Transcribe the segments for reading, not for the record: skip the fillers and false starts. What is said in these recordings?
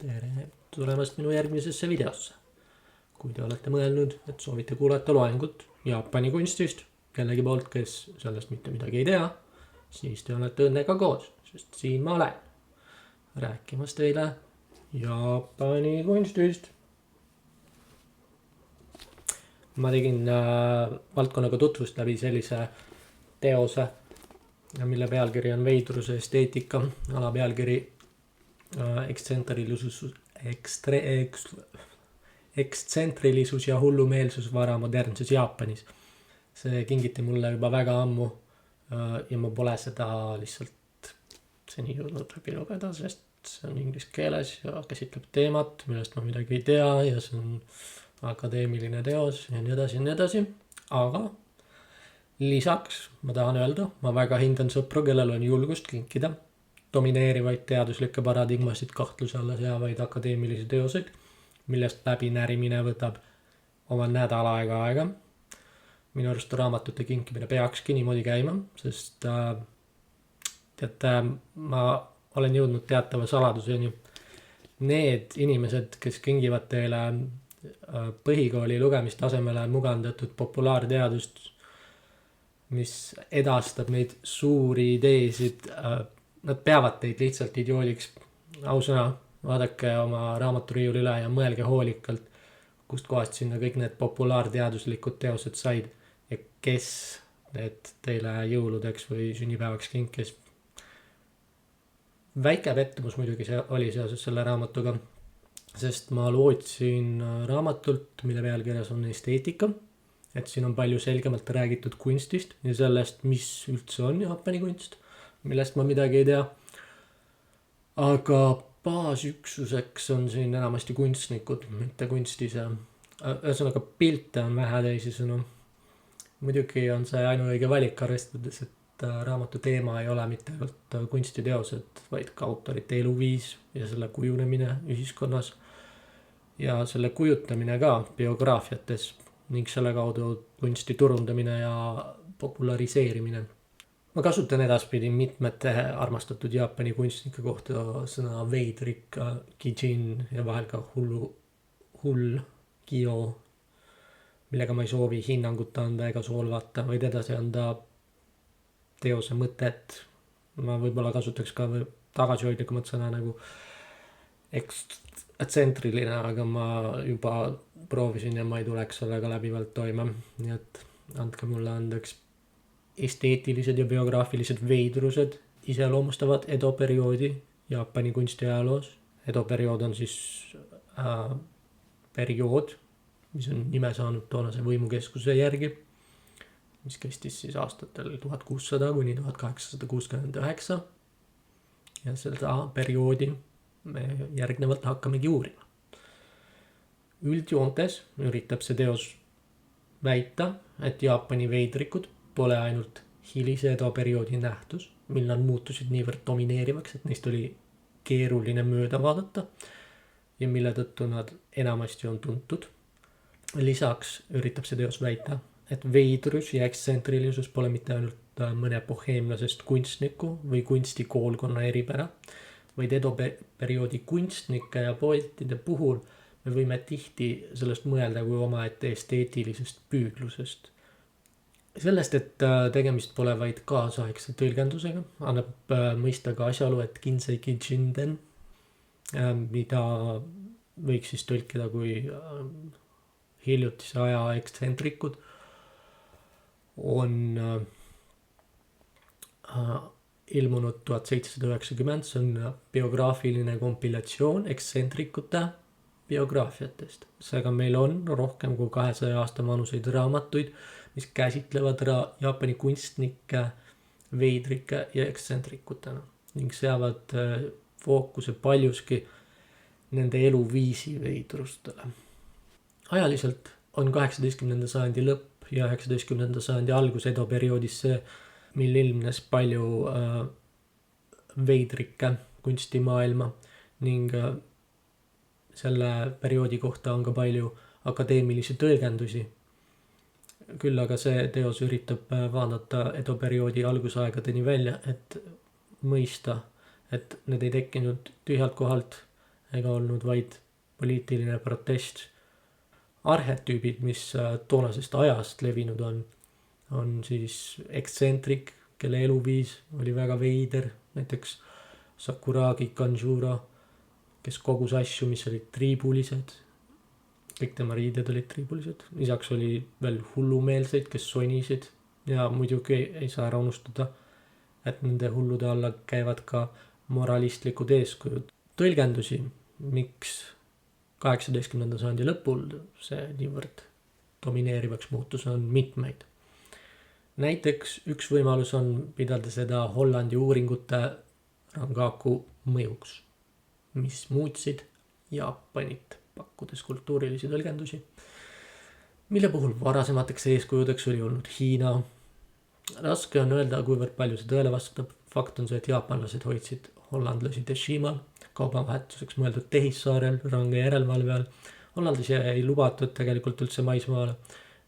tere tulemast minu järgmisesse videosse. Kui te olete mõelnud, et soovite kuulata loengut Jaapani kunstist kellegi poolt, kes sellest mitte midagi ei tea, siis te olete õnnega koos, sest siin ma olen rääkimas teile Jaapani kunstist. Ma tegin valdkonnaga tutvust läbi sellise teose, mille pealkiri on veidruse esteetika, alapealkiri ekstsentrilisus ja hullumeelsus vara modernses Jaapanis. See kingiti mulle juba väga ammu ja ma pole seda lihtsalt seni jõudnud läbi lugeda, sest see on inglise keeles ja käsitleb teemat, millest ma midagi ei tea ja see on akadeemiline teos ja nii edasi. Aga lisaks ma tahan öelda, ma väga hindan sõpru, kellel on julgust kinkida domineerivaid teaduslikke paradigmasid kahtluse alla seavaid akadeemilisi teoseid, millest läbinärimine võtab oma nädal aega. Minu arust raamatute kinkimine peakski niimoodi käima, sest teate, ma olen jõudnud teatava saladuseni. Need inimesed, kes kingivad teile põhikooli lugemistasemele mugandatud populaarteadust, mis edastab neid suuri ideesid, nad peavad teid lihtsalt idiooliks. Ausõna, vaadake oma raamaturiiul üle ja mõelge hoolikalt, kust kohast sinna kõik need populaarteaduslikud teosed said ja kes need teile jõuludeks või sünnipäevaks kinkis. Väike pettumus muidugi oli seoses selle raamatuga, sest ma lootsin raamatult, mille pealkirjas on esteetika, et siin on palju selgemalt räägitud kunstist ja sellest, mis üldse on Jaapani kunst, millest ma midagi ei tea. Aga baasüksuseks on siin enamasti kunstnikud, mitte kunst ise. Ühesõnaga pilte on vähe teisisõnu. Muidugi on see ainuõige valik arvestades, et raamatu teema ei ole mitte ainult kunstiteosed, vaid ka autorite eluviis ja selle kujunemine ühiskonnas ja selle kujutamine ka biograafiates ning selle kaudu kunsti turundamine ja populariseerimine. Ma kasutan edaspidi mitmete armastatud Jaapani kunstnike kohta sõna veidrik, kijin ja vahel ka hull, kio, millega ma ei soovi hinnangut anda ega solvata, vaid edasi anda teose mõtet. Ma võib-olla kasutaks ka tagasihoidlikumat sõna nagu ekstsentriline, aga ma juba proovisin ja ma ei tuleks sellega läbivalt toime. Nii et andke mulle andeks. Esteetilised ja biograafilised veidrused iseloomustavad Edo perioodi Jaapani kunstiajaloos. Edo periood on siis periood, mis on nime saanud toonase võimukeskuse järgi, mis kestis siis aastatel 1600 kuni 1869 ja seda perioodi me järgnevalt hakkamegi uurima. Üldjoontes üritab see teos väita, et Jaapani veidrikud pole ainult hilise Edo perioodi nähtus, mil nad muutusid niivõrd domineerivaks, et neist oli keeruline mööda vaadata ja mille tõttu nad enamasti on tuntud. Lisaks üritab see teos väita, et veidrus ja ekstsentrilisus pole mitte ainult mõne boheemlasest kunstniku või kunstikoolkonna eripära, vaid Edo perioodi kunstnike ja poetide puhul me võime tihti sellest mõelda kui omaette esteetilisest püüdlusest. Sellest, et tegemist pole vaid kaasaegse tõlgendusega, annab mõista ka asjaolu, et Kinsei Kijinden, mida võiks siis tõlkida kui hiljutise aja ekstsentrikud, on ilmunud 1790, see on biograafiline kompilatsioon ekstsentrikute biograafiatest. Seega meil on rohkem kui 200 aasta vanuseid raamatuid, mis käsitlevad Jaapani kunstnike, veidrike ja ekstsentrikutena ning seavad fookuse paljuski nende eluviisi veidrustele. Ajaliselt on 18. sajandi lõpp ja 19. sajandi algus Edo perioodis see, mil ilmnes palju veidrikke kunstimaailma ning selle perioodi kohta on ka palju akadeemilisi tõlgendusi. Küll aga see teos üritab vaadata Edo perioodi algusaegadeni välja, et mõista, et need ei tekkinud tühjalt kohalt, ega olnud vaid poliitiline protest. Arhetüübid, mis toonasest ajast levinud on siis ektsentrik, kelle eluviis oli väga veider, näiteks Sakuragi Kanjuro, kes kogus asju, mis olid triibulised. Kõik tema riided olid triibulised. Lisaks oli veel hullumeelseid, kes sonisid ja muidugi ei saa ära unustada, et nende hullude alla käivad ka moralistlikud eeskujud. Tõlgendusi, miks 18. sajandi lõpul see niivõrd domineerivaks muutus, on mitmeid. Näiteks üks võimalus on pidada seda Hollandi uuringute Rangaku mõjuks, mis muutsid Jaapanit, pakkudes kultuurilisi tõlgendusi, mille puhul varasemateks eeskujudeks oli olnud Hiina. Raske on öelda, kuivõrd palju see tõele vastab. Fakt on see, et jaapanlased hoidsid hollandlasi Deshimal, kaubavahetuseks mõeldud tehissaarel, range järelevalve all. Hollandlasi ei lubatud tegelikult üldse maismaale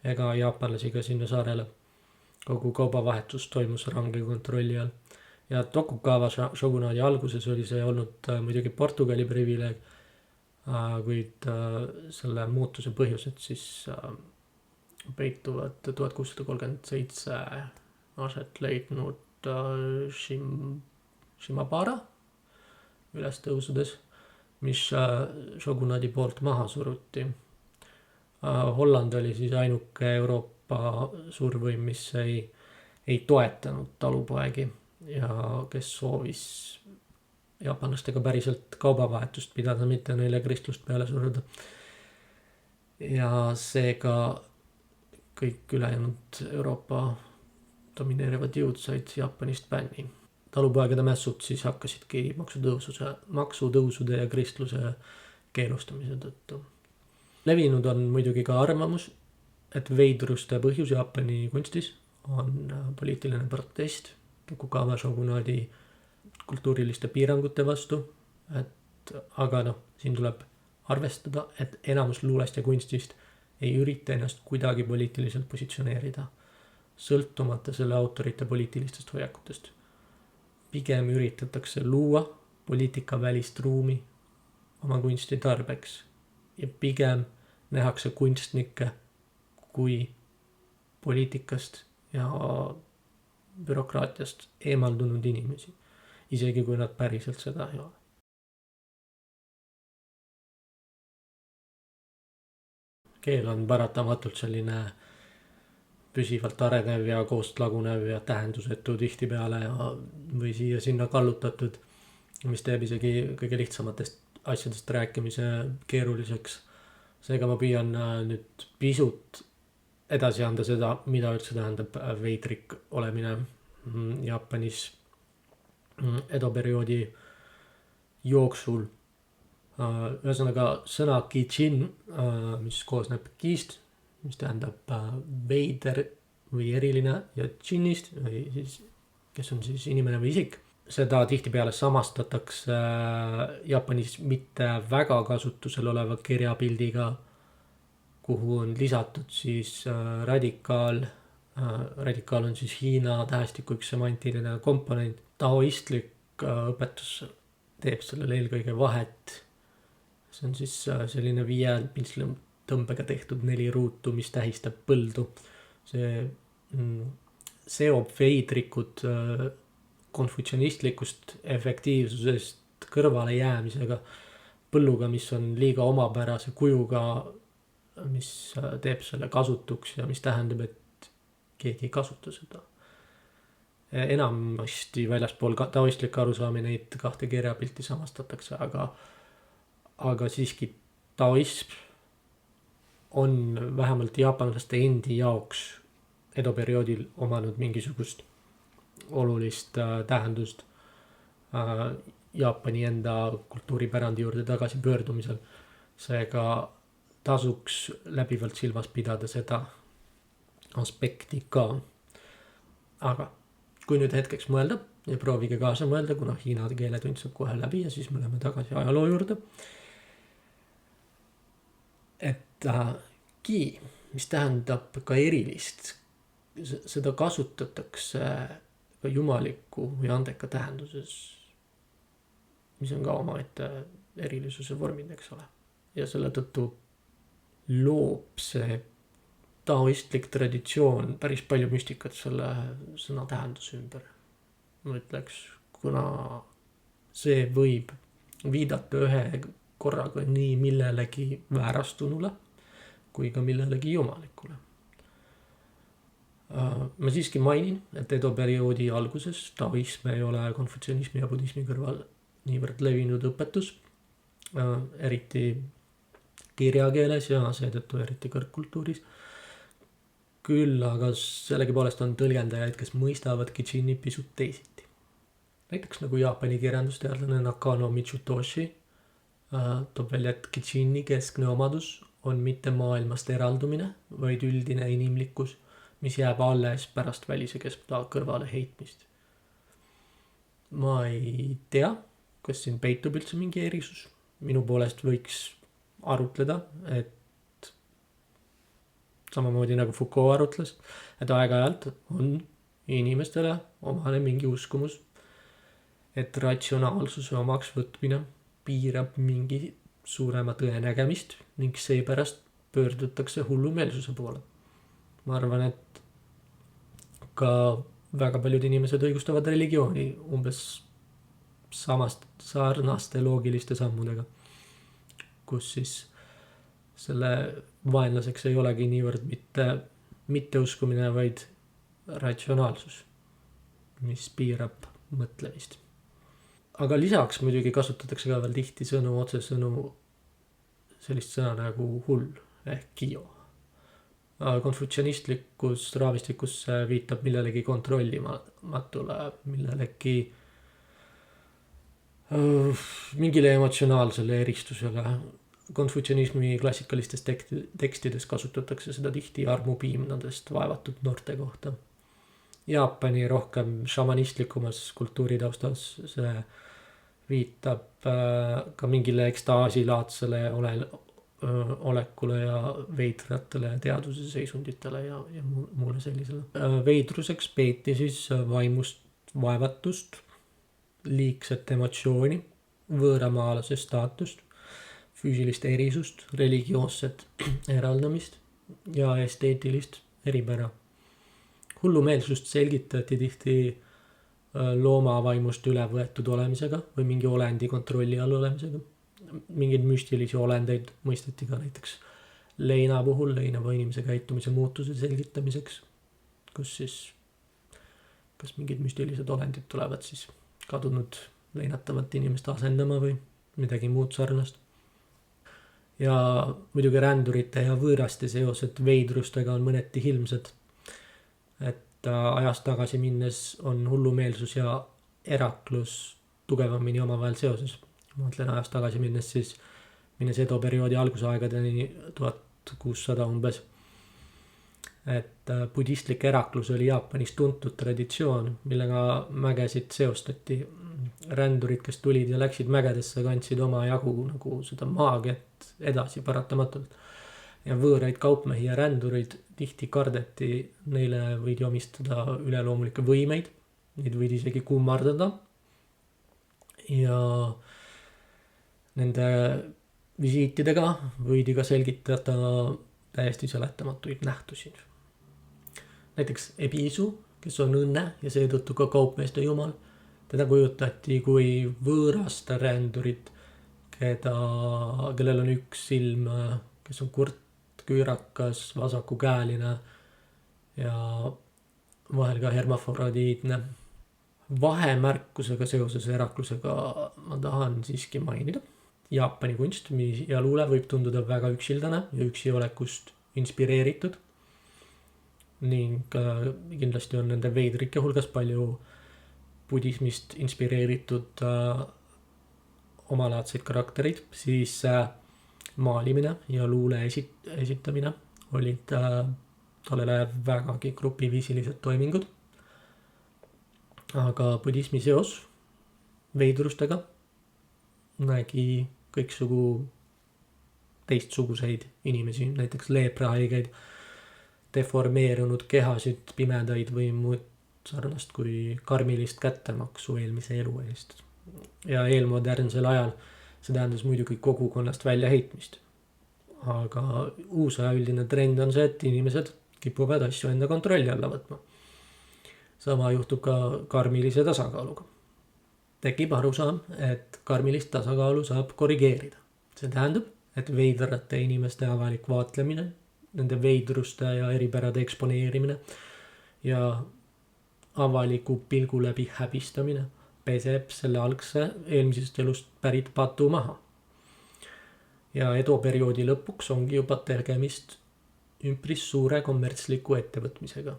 ega jaapanlasi ka sinna saarele. Kogu kaubavahetus toimus range kontrolli all. Ja Tokugawa shogunaadi alguses oli see olnud muidugi Portugali privileeg, kuid selle muutuse põhjused siis peituvad 1637 aset leidnud Shimabara ülestõusudes, mis shogunaadi poolt maha suruti. Holland oli siis ainuke Euroopa suurvõim, mis ei toetanud talupoegi ja kes soovis jaapanlastega päriselt kaubavahetust pidada, mitte neile kristlust peale suruda. Ja seega kõik ülejäänud Euroopa domineerivad jõud said Jaapanist bänni. Talupoegade mässud siis hakkasidki maksutõusude ja kristluse keelustamise tõttu. Levinud on muidugi ka arvamus, et veidruste põhjus Jaapani kunstis on poliitiline protest Tokugawa shogunaadi kultuuriliste piirangute vastu, aga siin tuleb arvestada, et enamus luulest ja kunstist ei ürita ennast kuidagi poliitiliselt positsioneerida, sõltumata selle autorite poliitilistest hoiakutest. Pigem üritatakse luua poliitikavälist ruumi oma kunsti tarbeks ja pigem nähakse kunstnikke kui poliitikast ja bürokraatiast eemaldunud inimesi, isegi kui nad päriselt seda ei ole. Keel on paratamatult selline püsivalt arenev ja koost lagunev ja tähendusetu tihtipeale või siia-sinna kallutatud, mis teeb isegi kõige lihtsamatest asjadest rääkimise keeruliseks. Seega ma püüan nüüd pisut edasi anda seda, mida üldse tähendab veidrik olemine Jaapanis Edo perioodi jooksul. Ühesõnaga sõna kichin, mis koosneb kiist, mis tähendab veider või eriline, ja chinist, või siis, kes on siis inimene või isik. Seda tihtipeale samastatakse Jaapanis mitte väga kasutusel oleva kirjapildiga, kuhu on lisatud siis radikaal. Radikaal on siis Hiina tähestiku üks semantiline komponent. Taoistlik õpetus teeb sellele eelkõige vahet. See on siis selline 5 pintslitõmbega tehtud 4 ruutu, mis tähistab põldu. See seob veidrikud konfutsionistlikust efektiivsusest kõrvale jäämisega, põlluga, mis on liiga omapärase kujuga, mis teeb selle kasutuks ja mis tähendab, et keegi ei kasuta seda. Enamasti väljaspool taoistlik arusaami neid 2 kirjapilti samastatakse, aga siiski taoism on vähemalt jaapanlaste endi jaoks Edo perioodil omanud mingisugust olulist tähendust Jaapani enda kultuuripärandi juurde tagasi pöördumisel. Seega tasuks läbivalt silmas pidada seda aspekti ka. Aga kui nüüd hetkeks mõelda ja proovige kaasa mõelda, kuna Hiina keeletund saab kohe läbi ja siis me läheme tagasi ajaloo juurde. Et ki, mis tähendab ka erilist, seda kasutatakse ka jumaliku või andeka tähenduses, mis on ka omaette erilisuse vormid, eks ole. Ja selle tõttu loob see taoistlik traditsioon päris palju müstikat selle sõna tähenduse ümber. Ma ütleks, kuna see võib viidata ühe korraga nii millelegi väärastunule kui ka millelegi jumalikule. Ma siiski mainin, et Edo perioodi alguses taoism ei ole konfutsionismi ja budismi kõrval niivõrd levinud õpetus, eriti kirjakeeles ja seetõttu eriti kõrgkultuuris. Küll aga sellegipoolest on tõlgendajaid, kes mõistavad Kichinni pisut teisiti. Näiteks nagu Jaapani kirjandusteadlane Nakano Mitsutoshi toob välja, et Kichinni keskne omadus on mitte maailmast eraldumine, vaid üldine inimlikkus, mis jääb alles pärast välise keskpea kõrvale heitmist. Ma ei tea, kas siin peitub üldse mingi erisus. Minu poolest võiks arutleda, et samamoodi nagu Foucault arutles, et aeg-ajalt on inimestele omane mingi uskumus, et ratsionaalsuse omaks võtmine piirab mingi suurema tõe nägemist ning seepärast pöördutakse hullumeelsuse poole. Ma arvan, et ka väga paljud inimesed õigustavad religiooni umbes sarnaste loogiliste sammudega, kus siis selle vaenlaseks ei olegi niivõrd mitte uskumine, vaid ratsionaalsus, mis piirab mõtlemist. Aga lisaks muidugi kasutatakse ka veel tihti otsesõnu sellist sõna nagu hull ehk kio. Konfutsionistlikus raamistikus viitab millelegi kontrollimatule, millelegi mingile emotsionaalsele eristusele. Konfutsionismi klassikalistes tekstides kasutatakse seda tihti armupiimnadest vaevatud noorte kohta. Jaapani rohkem šamanislikumas kultuuritaustas see viitab ka mingile ekstaasilaadsele olekule ja veidratele teaduse seisunditele ja muule sellisele. Veidruseks peeti siis vaimust vaevatust, liigset emotsiooni, võõramaalase staatust, füüsilist erisust, religioosset eraldamist ja esteetilist eripära. Hullumeelsust selgitati tihti loomavaimust üle võetud olemisega või mingi olendi kontrolli all olemisega. Mingeid müstilisi olendeid mõisteti ka näiteks leina puhul, leinava inimese käitumise muutuse selgitamiseks, kus siis kas mingid müstilised olendid tulevad siis kadunud leinatavat inimest asendama või midagi muud sarnast. Ja muidugi rändurite ja võõraste seosed veidrustega on mõneti hilmsed, et ajast tagasi minnes on hullumeelsus ja eraklus tugevamini omavahel seoses. Ma mõtlen ajast tagasi minnes Edo perioodi algusaegadeni 1600 umbes. Et budistlik eraklus oli Jaapanis tuntud traditsioon, millega mägesid seostati. Rändurid, kes tulid ja läksid mägedesse, kandsid oma jagu nagu seda maagiat edasi paratamatult. Ja võõraid kaupmehi ja rändurid tihti kardeti, neile võidi omistada üleloomulikke võimeid, neid võidi isegi kummardada ja nende visiitidega võidi ka selgitada täiesti seletamatuid nähtusi. Näiteks Ebisu, kes on õnne ja seetõttu ka kaupmeeste jumal, teda kujutati kui võõrast rändurit, kellel on üks silm, kes on kurt, küürakas, vasakukäeline ja vahel ka hermafrodiitne. Vahemärkusega seoses eraklusega ma tahan siiski mainida. Jaapani kunst ja luule võib tunduda väga üksildane ja üksiolekust inspireeritud. Ning kindlasti on nende veidrike hulgas palju budismist inspireeritud omalaadseid karakterid, siis maalimine ja luule esitamine olid tollel ajal vägagi grupiviisilised toimingud. Aga budismi seos veidrustega nägi kõiksugu teistsuguseid inimesi, näiteks leeprahaigeid, deformeerunud kehasid, pimedaid või muud sarnast kui karmilist kättemaksu eelmise elu eest. Ja eelmodernsel ajal see tähendas muidugi kogukonnast väljaheitmist. Aga uus aja üldine trend on see, et inimesed kipuvad asju enda kontrolli alla võtma. Sama juhtub ka karmilise tasakaaluga. Tekib arusaam, et karmilist tasakaalu saab korrigeerida. See tähendab, et veidrate inimeste avalik vaatlemine, nende veidruste ja eripärade eksponeerimine ja avaliku pilgu läbi häbistamine peseb selle algse eelmisest elust pärit patu maha. Ja edoperioodi lõpuks ongi juba tegemist ümpris suure kommertsliku ettevõtmisega.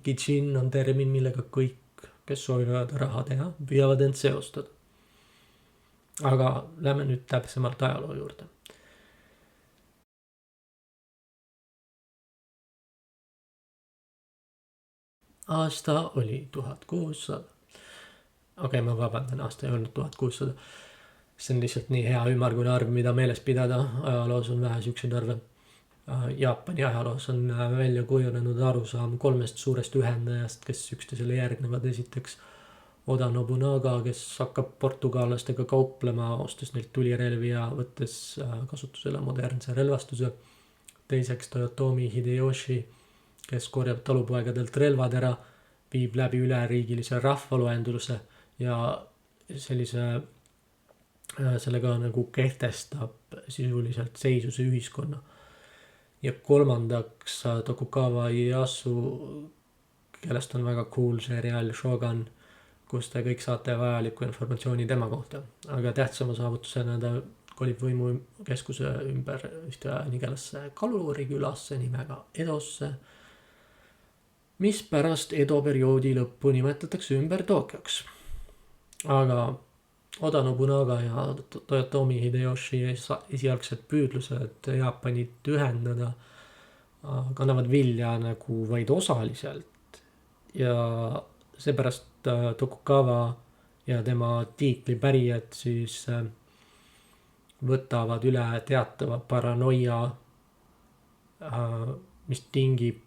Kitsin on termin, millega kõik, kes soovivad raha teha, püüavad end seostada. Aga lähme nüüd täpsemalt ajaloo juurde. Aasta oli 1600. Okei, ma vabandan, aasta ei olnud 1600. See on lihtsalt nii hea ümmargune arv, mida meeles pidada. Ajaloos on vähe siukseid arve. Jaapani ajaloos on välja kujunenud arusaam 3 suurest ühendajast, kes üksteisele järgnevad. Esiteks Oda Nobunaga, kes hakkab portugaalastega kauplema, ostes neilt tulirelvi ja võttes kasutusele modernse relvastuse. Teiseks Toyotomi Hideyoshi, kes korjab talupoegadelt relvad ära, viib läbi üleriigilise rahvaloenduse ja sellega nagu kehtestab sisuliselt seisuse ühiskonna. Ja kolmandaks Tokugawa Ieyasu, kellest on väga cool seriaal Shogun, kus te kõik saate vajalikku informatsiooni tema kohta. Aga tähtsama saavutusena ta kolib võimukeskuse ümber ühte nigelasse kalurikülasse nimega Edosse, mis pärast Edo perioodi lõppu nimetatakse ümber Tokyoks. Aga Oda Nobunaga ja Toyotomi Hideyoshi esialgsed püüdlused Jaapanit ühendada kannavad vilja nagu vaid osaliselt. Ja seepärast Tokugawa ja tema tiitli pärijad siis võtavad üle teatava paranoia, mis tingib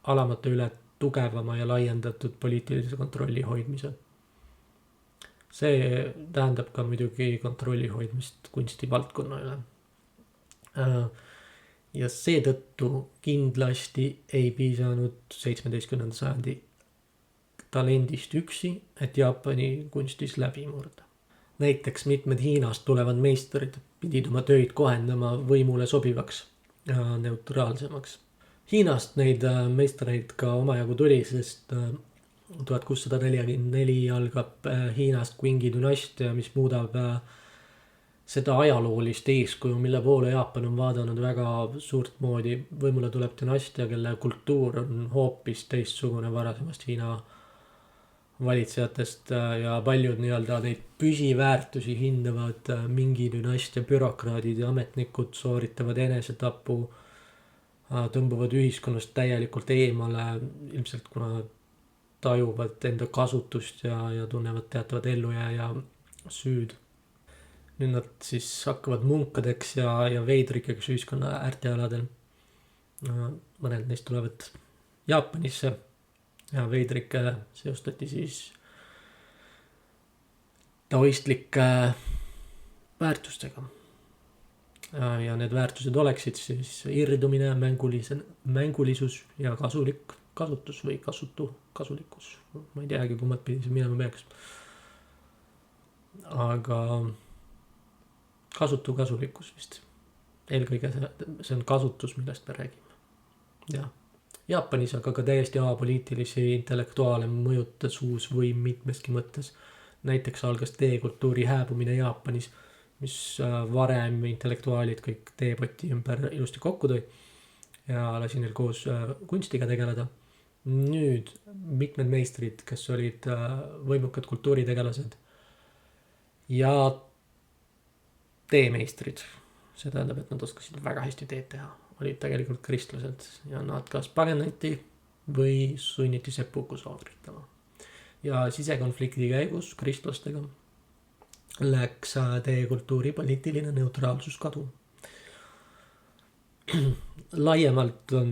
alamate üle tugevama ja laiendatud poliitilise kontrolli hoidmise. See tähendab ka muidugi kontrolli hoidmist kunstivaldkonna üle. Ja seetõttu kindlasti ei piisanud 17. sajandi talendist üksi, et Jaapani kunstis läbi murda. Näiteks mitmed Hiinast tulevad meistrid pidid oma töid kohendama võimule sobivaks ja neutraalsemaks. Hiinast neid meistreid ka omajagu tuli, sest 1644 algab Hiinast Qingi dünastia, mis muudab seda ajaloolist eeskuju, mille poole Jaapan on vaadanud väga suurt moodi. Võimule tuleb dünastia, kelle kultuur on hoopis teistsugune varasemast Hiina valitsejatest ja paljud neid püsiväärtusi hindavad mingi dünastia bürokraadid ja ametnikud sooritavad enesetapu, tõmbuvad ühiskonnast täielikult eemale, ilmselt kuna tajuvad enda kasutust ja tunnevad teatavat ellujääja süüd. Nüüd nad siis hakkavad munkadeks ja veidrikeks ühiskonna äärtealadel. Mõned neist tulevad Jaapanisse ja veidrike seostati siis taoistlike väärtustega. Ja need väärtused oleksid siis irdumine, mängulisus ja kasulik kasutus või kasulikkus. Ma ei teagi, kummad pidi see minema peaks. Aga kasulikkus vist. Eelkõige see on kasutus, millest me räägime. Ja Jaapanis aga ka täiesti apoliitilisi intellektuaale mõjutas uus võim mitmeski mõttes. Näiteks algas teekultuuri hääbumine Jaapanis, mis varem intellektuaalid kõik teepoti ümber ilusti kokku tõi ja lasi neil koos kunstiga tegeleda. Nüüd mitmed meistrid, kes olid võimukad kultuuritegelased ja teemeistrid, see tähendab, et nad oskasid väga hästi teed teha, olid tegelikult kristlased ja nad kas pagenati või sunniti seppuku soodritama. Ja sisekonflikti käigus kristlastega läks teekultuuri poliitiline neutraalsus kadu. Laiemalt on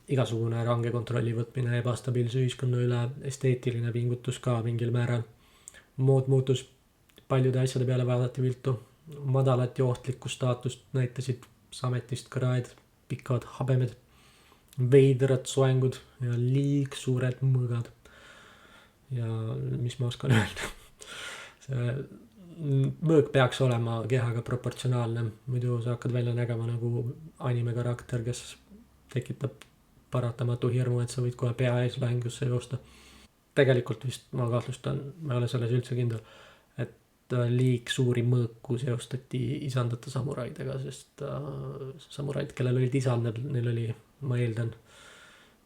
igasugune range kontrolli võtmine ebastabiilse ühiskonna üle esteetiline pingutus ka mingil määral. Mood muutus, paljude asjade peale vaadati viltu. madalat ja ohtlikku staatust näitasid sametist kraed, pikad habemed, veidrad soengud ja liigsuured mõõgad. Ja mis ma oskan öelda? See mõõg peaks olema kehaga proportsionaalne, muidu sa hakkad välja nägema nagu anime karakter, kes tekitab paratamatu hirmu, et sa võid kohe pea ees lahingusse joosta. Tegelikult vist ma kahtlustan, ma ei ole selles üldse kindel, et liig suuri mõõku seostati isandate samuraidega, sest samuraid, kellel olid isandad, neil oli, ma eeldan,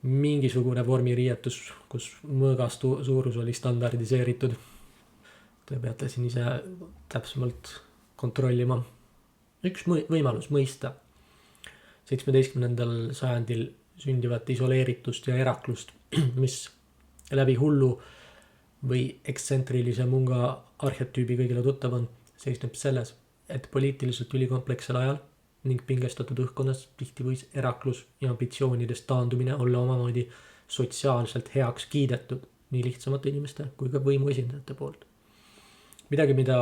mingisugune vormiriietus, kus mõõgast suurus oli standardiseeritud. Te peate siin ise täpsemalt kontrollima. Üks võimalus mõista 17. sajandil sündivat isoleeritust ja eraklust, mis läbi hullu või ekstsentrilise munga arhetüübi kõigile tuttav on, seisneb selles, et poliitiliselt ülikomplekssel ajal ning pingestatud õhkkonnas tihti võis eraklus ja ambitsioonidest taandumine olla omamoodi sotsiaalselt heaks kiidetud nii lihtsamate inimeste kui ka võimu esindajate poolt. Midagi, mida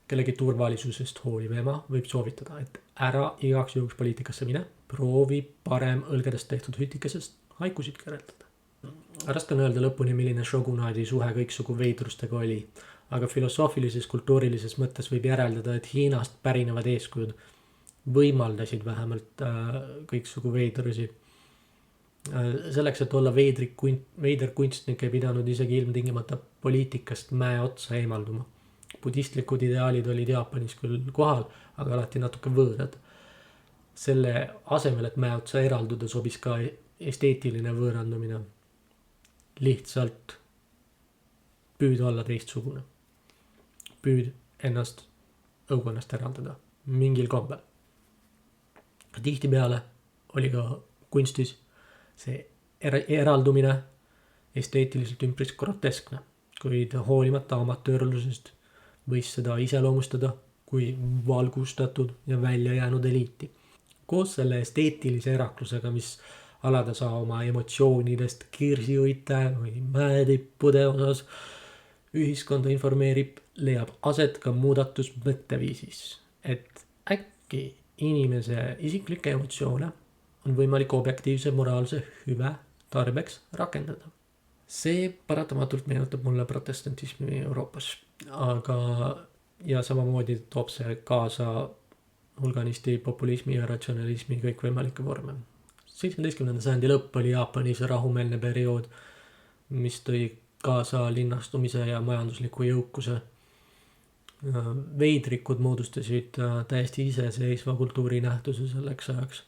kellegi turvalisusest hooliv ema võib soovitada, et ära igaks juhuks poliitikasse mine, proovi parem õlgedest tehtud hütikesest haikusid kirjeldada. Raske on öelda lõpuni, milline shogunaadi suhe kõiksugu veidrustega oli, aga filosoofilises, kultuurilises mõttes võib järeldada, et Hiinast pärinevad eeskujud võimaldasid vähemalt kõiksugu veidrusi. Selleks, et olla veider kunstnik ei pidanud isegi ilmtingimata poliitikast mäe otsa eemalduma. Budistlikud ideaalid olid Jaapanis küll kohal, aga alati natuke võõrad. Selle asemel, et mäe otsa eralduda, sobis ka esteetiline võõrandumine. Lihtsalt püüda olla teistsugune. Püüd ennast õukonnast eraldada mingil kombel. Tihtipeale oli ka kunstis see eraldumine esteetiliselt ümpris groteskne, kuid hoolimata amatöörlusest võis seda iseloomustada kui valgustatud ja välja jäänud eliiti. Koos selle esteetilise eraklusega, mis alatasa oma emotsioonidest kirsiõite või mäetippude osas ühiskonda informeerib, leiab aset ka muudatus mõtteviisis, et äkki inimese isiklikke emotsioone on võimalik objektiivse moraalse hüve tarbeks rakendada. See paratamatult meenutab mulle protestantismi Euroopas, aga ja samamoodi toob see kaasa hulganisti populismi ja ratsionalismi kõikvõimalikke vorme. 17. sajandi lõpp oli Jaapanis rahumeelne periood, mis tõi kaasa linnastumise ja majandusliku jõukuse. Veidrikud moodustasid täiesti iseseisva kultuurinähtuse selleks ajaks.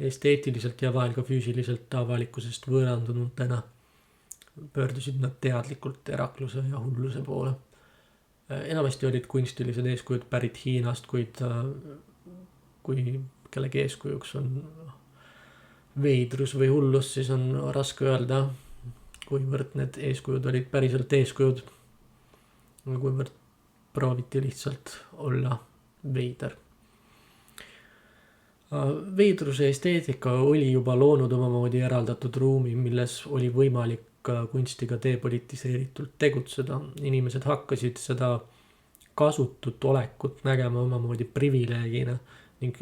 Esteetiliselt ja vahel ka füüsiliselt avalikkusest võõrandunutena pöördusid nad teadlikult erakluse ja hulluse poole. Enamasti olid kunstilised eeskujud pärit Hiinast, kuid kui kellegi eeskujuks on veidrus või hullus, siis on raske öelda, kuivõrd need eeskujud olid päriselt eeskujud, kuivõrd prooviti lihtsalt olla veider. Veidruse esteetika oli juba loonud omamoodi eraldatud ruumi, milles oli võimalik kunstiga depolitiseeritult tegutseda. Inimesed hakkasid seda kasutut olekut nägema omamoodi privileegina ning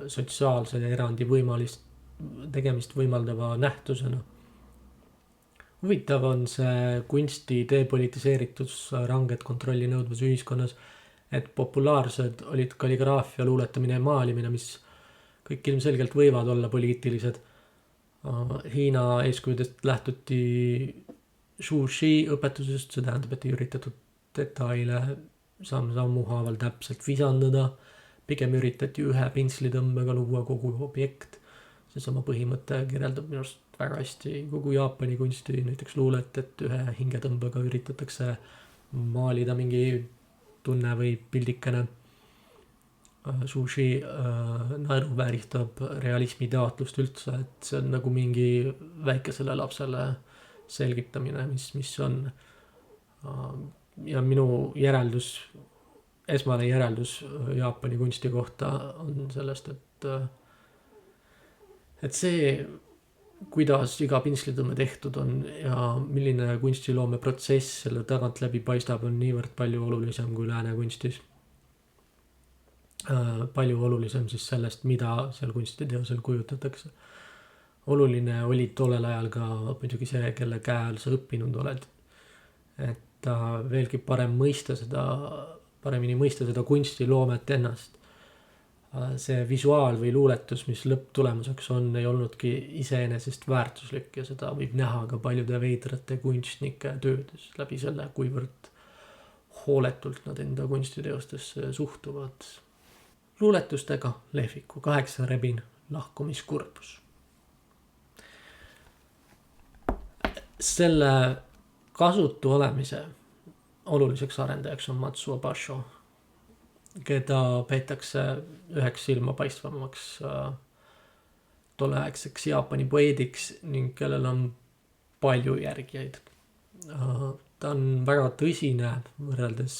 sotsiaalse erandi tegemist võimaldava nähtusena. Huvitav on see kunsti depolitiseeritus ranged kontrolli nõudvas ühiskonnas, et populaarsed olid kalligraafia, luuletamine ja maalimine, mis kõik ilmselgelt võivad olla poliitilised. Hiina eeskujudest lähtuti Shushi õpetusest, see tähendab, et ei üritatud detaile sammu haaval täpselt visandada, pigem üritati ühe pintslitõmbega luua kogu objekt. Seesama põhimõte kirjeldab minu arust väga hästi kogu Jaapani kunsti, näiteks luulet, et ühe hingetõmbega üritatakse maalida mingi tunne või pildikene. Sushi naeruvääristab realismi taotlust üldse, et see on nagu mingi väikesele lapsele selgitamine, mis on. Ja minu esmane järeldus Jaapani kunsti kohta on sellest, et see, kuidas iga pintslitõmme tehtud on ja milline kunstiloome protsess selle tagant läbi paistab, on niivõrd palju olulisem kui lääne kunstis. palju olulisem siis sellest, mida seal kunstiteosel kujutatakse. Oluline oli tollel ajal ka muidugi see, kelle käe all sa õppinud oled. Et veelgi paremini mõista seda kunstiloomet ennast. See visuaal või luuletus, mis lõpptulemuseks on, ei olnudki iseenesest väärtuslik ja seda võib näha ka paljude veidrate kunstnike töödes läbi selle, kuivõrd hooletult nad enda kunstiteostesse suhtuvad. Luuletustega lehviku 8 rebin lahkumiskurbus. Selle kasutu olemise oluliseks arendajaks on Matsuo Basho, keda peetakse üheks silmapaistvamaks tolleaegseks Jaapani poeediks ning kellel on palju järgijaid. Ta on väga tõsine võrreldes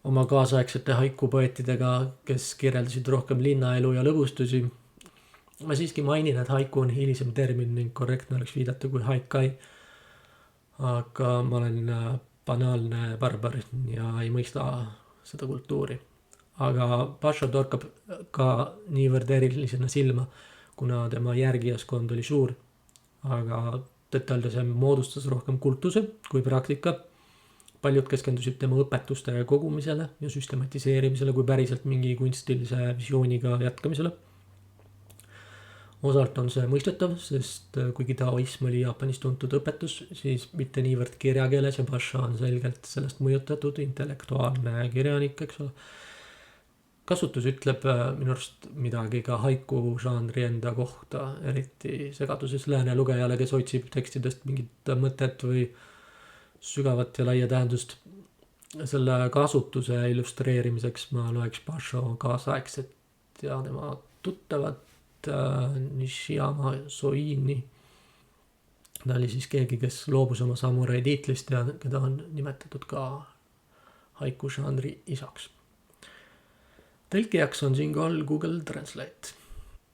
oma kaasaegsete haikupoetidega, kes kirjeldasid rohkem linnaelu ja lõbustusi. Ma siiski mainin, et haiku on hilisem termin ning korrektne oleks viidata kui haikai. Aga ma olen banaalne barbar ja ei mõista seda kultuuri. Aga Basho torkab ka niivõrd erilisena silma, kuna tema järgijaskond oli suur. Aga tõtt-öelda see moodustas rohkem kultuse kui praktika. Paljud keskendusid tema õpetuste kogumisele ja süstematiseerimisele kui päriselt mingi kunstilise visiooniga jätkamisele. Osalt on see mõistetav, sest kuigi taoism oli Jaapanis tuntud õpetus, siis mitte niivõrd kirjakeeles ja Basho on selgelt sellest mõjutatud intellektuaalne kirjanik, eks ole. Kasutus ütleb minu arust midagi ka haiku žanri enda kohta, eriti segaduses lääne lugejale, kes otsib tekstidest mingit mõtet või sügavat ja laia tähendust. Selle kasutuse illustreerimiseks ma loeks Basho kaasaegset ja tema tuttavat Nishiyama Soini. Ta oli siis keegi, kes loobus oma samurai tiitlist ja keda on nimetatud ka haiku žanri isaks. Tõlkijaks on siinkohal Google Translate.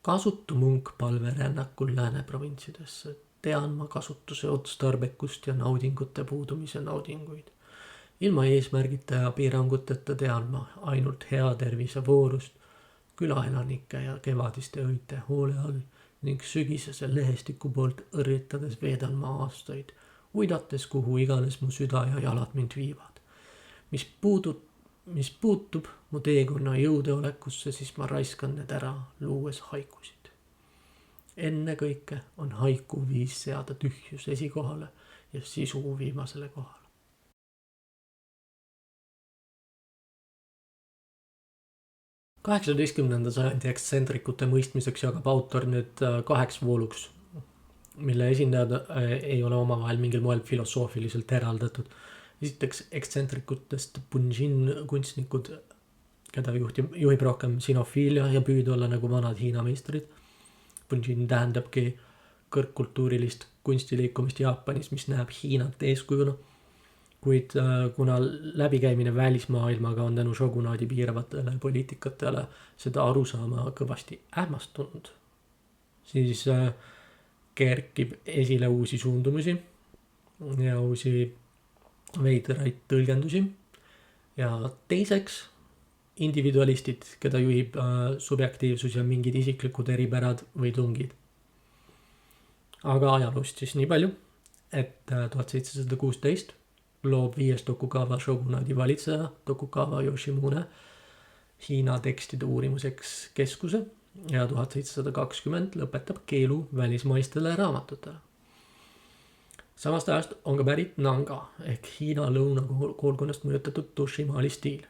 Kasutu munk palverännakul lääne provintsidesse. Tean ma kasutuse otstarbekust ja naudingute puudumise naudinguid. Ilma eesmärgita ja piiranguteta tean ma ainult hea tervise voorust, külaelanike ja kevadiste öite hoole all ning sügisese lehestiku poolt õrritades veedan ma aastaid, uidates kuhu iganes mu süda ja jalad mind viivad. Mis puutub mu teekonna jõudeolekusse, siis ma raiskan need ära, luues haikusid. Enne kõike on haiku viis seada tühjus esikohale ja sisu viimasele kohale. sajandi ekstsentrikute mõistmiseks jagab autor nüüd 2 vooluks, mille esindajad ei ole omavahel mingil moel filosoofiliselt eraldatud. Esiteks ekstsentrikutest Bunjin kunstnikud, keda juhib rohkem sinofiilia ja püüd olla nagu vanad Hiina meistrid. Bunjin tähendabki kõrgkultuurilist kunstiliikumist Jaapanis, mis näeb Hiinat eeskujuna. Kuid kuna läbikäimine välismaailmaga on tänu shogunaadi piiravatele poliitikatele seda arusaama kõvasti ähmastunud, siis kerkib esile uusi suundumusi ja uusi veidraid tõlgendusi. Ja teiseks individualistid, keda juhib subjektiivsus ja mingid isiklikud eripärad või tungid. Aga ajaloost siis nii palju, et 1716 loob 5. Tokugawa shogunaadi valitseja Tokugawa Yoshimune Hiina tekstide uurimuseks keskuse ja 1720 lõpetab keelu välismaistele raamatutele. Samast ajast on ka pärit Nanga ehk Hiina lõunakoolkonnast mõjutatud Toshimali stiil.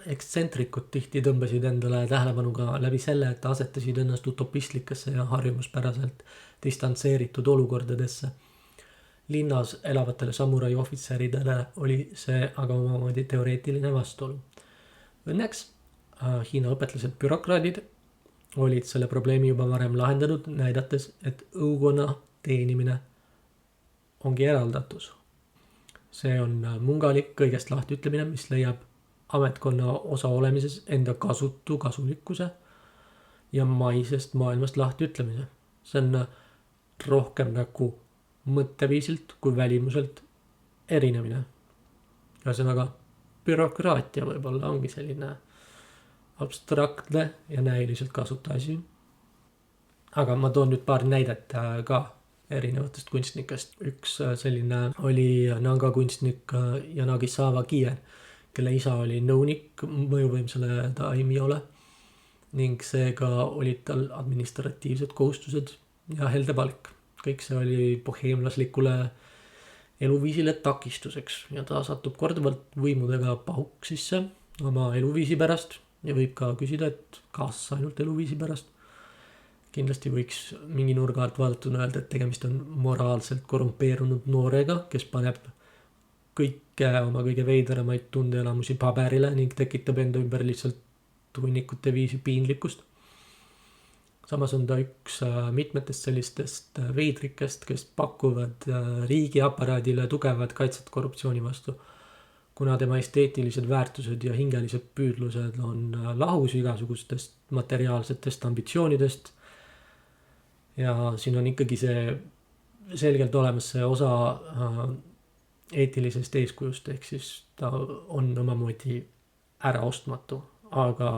Ekstsentrikud tihti tõmbasid endale tähelepanu ka läbi selle, et asetasid ennast utopistlikesse ja harjumuspäraselt distantseeritud olukordadesse. Linnas elavatele samurai ohvitseridele oli see aga omamoodi teoreetiline vastuolu. Õnneks Hiina õpetlased bürokraadid olid selle probleemi juba varem lahendanud, näidates, et õukonna teenimine ongi eraldatus. See on mungalik kõigest lahtiütlemine, mis leiab ametkonna osa olemises enda kasutu kasulikkuse ja maisest maailmast lahtiütlemise. See on rohkem nagu mõtteviisilt kui välimuselt erinemine. Ühesõnaga, bürokraatia võib-olla ongi selline abstraktne ja näiliselt kasuta asi. Aga ma toon nüüd paar näidet ka erinevatest kunstnikest. Üks selline oli Nanga kunstnik Yanagisawa Kien, kelle isa oli nõunik mõjuvõimsale Daimyole ning seega olid tal administratiivsed kohustused ja helde palk. Kõik see oli boheemlaslikule eluviisile takistuseks ja ta satub korduvalt võimudega pahuksisse oma eluviisi pärast ja võib ka küsida, et kas ainult eluviisi pärast. Kindlasti võiks mingi nurga alt vaadatuna öelda, et tegemist on moraalselt korrumpeerunud noorega, kes paneb kõike oma kõige veideramaid tundeelamusi paberile ning tekitab enda ümber lihtsalt hunnikute viisi piinlikkust. Samas on ta üks mitmetest sellistest veidrikest, kes pakuvad riigiaparaadile tugevat kaitset korruptsiooni vastu, kuna tema esteetilised väärtused ja hingelised püüdlused on lahus igasugustest materiaalsetest ambitsioonidest. Ja siin on ikkagi see selgelt olemas see osa eetilisest eeskujust, ehk siis ta on omamoodi äraostmatu, aga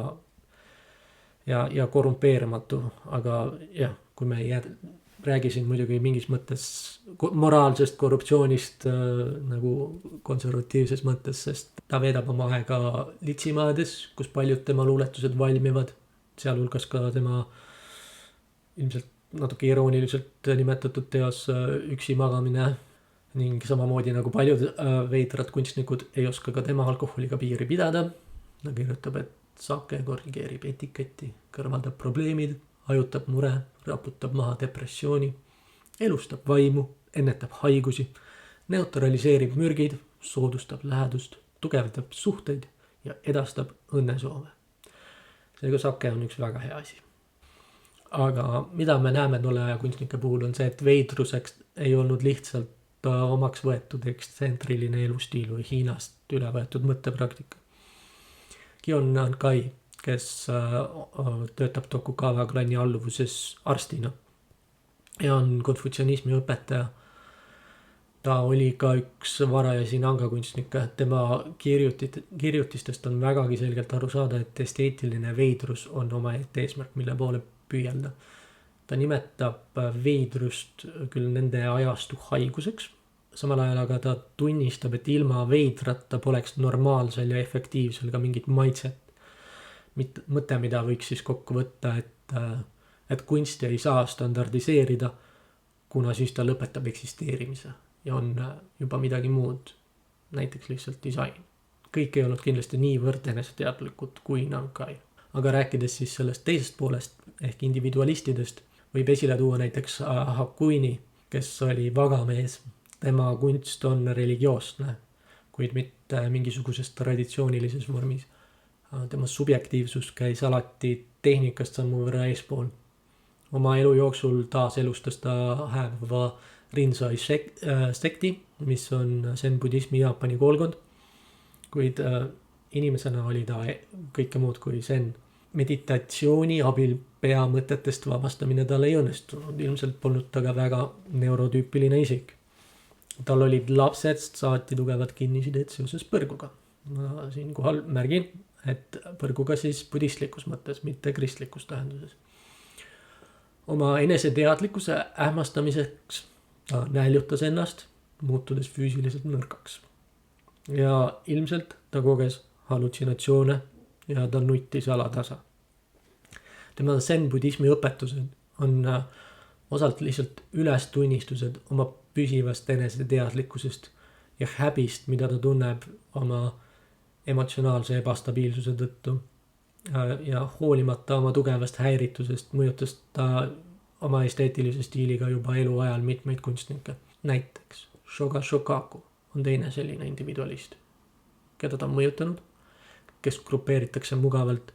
ja korrumpeerimatu, aga jah, kui me räägisin muidugi mingis mõttes moraalsest korruptsioonist nagu konservatiivses mõttes, sest ta veedab oma aega litsimaades, kus paljud tema luuletused valmivad, sealhulgas ka tema ilmselt natuke irooniliselt nimetatud teos Üksi magamine ning samamoodi nagu paljud veidrad kunstnikud ei oska ka tema alkoholiga piiri pidada. Ta kirjutab, et sake korrigeerib etiketti, kõrvaldab probleemid, hajutab mure, raputab maha depressiooni, elustab vaimu, ennetab haigusi, neutraliseerib mürgid, soodustab lähedust, tugevdab suhteid ja edastab õnnesoove. Seega sake on üks väga hea asi. Aga mida me näeme tolle kunstnike puhul on see, et veidruseks ei olnud lihtsalt omaks võetud ekstsentriline elustiil või Hiinast üle võetud mõttepraktika. Kion Nankai, kes töötab Tokugawa klanni alluvuses arstina ja on konfutsionismi õpetaja. Ta oli ka üks varajasi Nanga kunstnikke. Tema kirjutistest on vägagi selgelt aru saada, et esteetiline veidrus on oma eesmärk, mille poole püüelda. Ta nimetab veidrust küll nende ajastu haiguseks, samal ajal aga ta tunnistab, et ilma veidrata poleks normaalsel ja efektiivsel ka mingit maitset. Mõte, mida võiks siis kokku võtta, et kunsti ei saa standardiseerida, kuna siis ta lõpetab eksisteerimise ja on juba midagi muud, näiteks lihtsalt disain. Kõik ei olnud kindlasti niivõrd eneseteadlikud kui Nankai. Aga rääkides siis sellest teisest poolest ehk individualistidest, võib esile tuua näiteks Hakuini, kes oli vagamees. Tema kunst on religioosne, kuid mitte mingisuguses traditsioonilises vormis. Tema subjektiivsus käis alati tehnikast sammu võrra eespool. Oma elu jooksul taas elustas ta hääbuva Rinzai sekti, mis on zen budismi Jaapani koolkond, kuid inimesena oli ta kõike muud kui zen. Meditatsiooni abil peamõtetest vabastamine tal ei õnnestunud, ilmselt polnud ta ka väga neurotüüpiline isik. Tal olid lapsest saati tugevad kinnisideed seoses põrguga. Ma siinkohal märgin, et põrguga siis budistlikus mõttes, mitte kristlikus tähenduses. Oma eneseteadlikkuse ähmastamiseks ta nääljutas ennast, muutudes füüsiliselt nõrgaks. Ja ilmselt ta koges hallutsinatsioone ja ta nuttis alatasa. Tema zen budismi õpetused on osalt lihtsalt ülestunnistused oma püsivast eneseteadlikkusest ja häbist, mida ta tunneb oma emotsionaalse ebastabiilsuse tõttu. Ja hoolimata oma tugevast häiritusest mõjutas ta oma esteetilise stiiliga juba eluajal mitmeid kunstnikke. Näiteks Shoga Shokaku on teine selline individualist, keda ta on mõjutanud, kes grupeeritakse mugavalt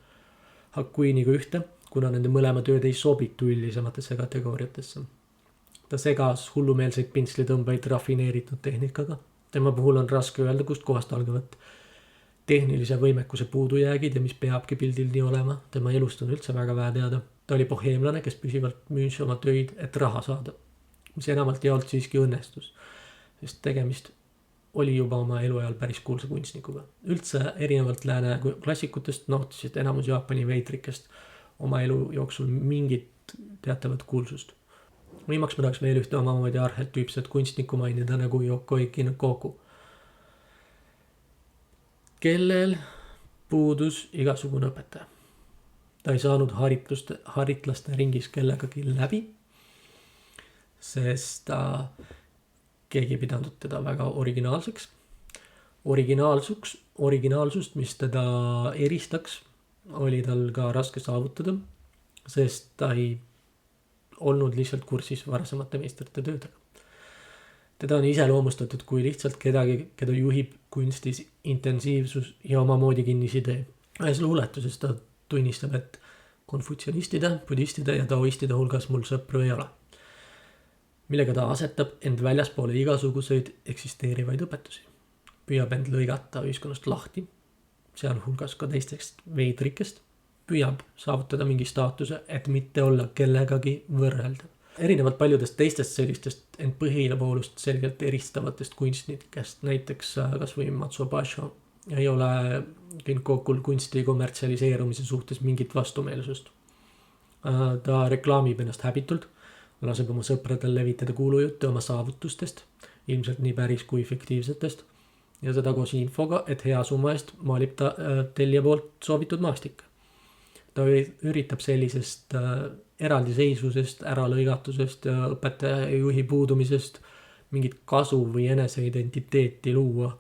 Hakuiniga ühte, kuna nende mõlema tööd ei sobitu üldisematesse kategooriatesse. Ta segas hullumeelseid pintslitõmbeid rafineeritud tehnikaga. Tema puhul on raske öelda, kust kohast algavad tehnilise võimekuse puudujäägid ja mis peabki pildil nii olema. Tema elust on üldse väga vähe teada. Ta oli boheemlane, kes püsivalt müüs oma töid, et raha saada, mis enamalt jaolt siiski õnnestus, sest tegemist oli juba oma eluajal päris kuulsa kunstnikuga. Üldse erinevalt lääne klassikutest nautisid enamus Jaapani veitrikest oma elu jooksul mingit teatavat kuulsust. Viimaks ma tahaks veel ühte omamoodi arhetüüpset kunstnikku mainida nagu Yokoi Kinokoku, kellel puudus igasugune õpetaja. Ta ei saanud haritlaste ringis kellegagi läbi, sest keegi ei pidanud teda väga originaalseks. Originaalsust, mis teda eristaks, oli tal ka raske saavutada, sest ta ei olnud lihtsalt kursis varasemate meistrite töödega. Teda on iseloomustatud kui lihtsalt kedagi, keda juhib kunstis intensiivsus ja omamoodi kinnisidee. Ühes luuletuses ta tunnistab, et konfutsionistide, budistide ja taoistide hulgas mul sõpru ei ole, millega ta asetab end väljaspoole igasuguseid eksisteerivaid õpetusi. Püüab end lõigata ühiskonnast lahti, sealhulgas ka teistest veidrikest, püüab saavutada mingi staatuse, et mitte olla kellegagi võrreldav. Erinevalt paljudest teistest sellistest end põhipoolust selgelt eristavatest kunstnikest, näiteks kas või Matsuo Basho, ei ole Kinkokul kunsti kommertsialiseerumise suhtes mingit vastumeelsust. Ta reklaamib ennast häbitult, laseb oma sõpradel levitada kuulujutte oma saavutustest, ilmselt nii päris kui fiktiivsetest, ja seda koos infoga, et hea summa eest maalib ta tellija poolt soovitud maastik. Ta üritab sellisest eraldiseisvusest, äralõigatusest ja õpetaja ja juhi puudumisest mingit kasu või eneseidentiteeti luua,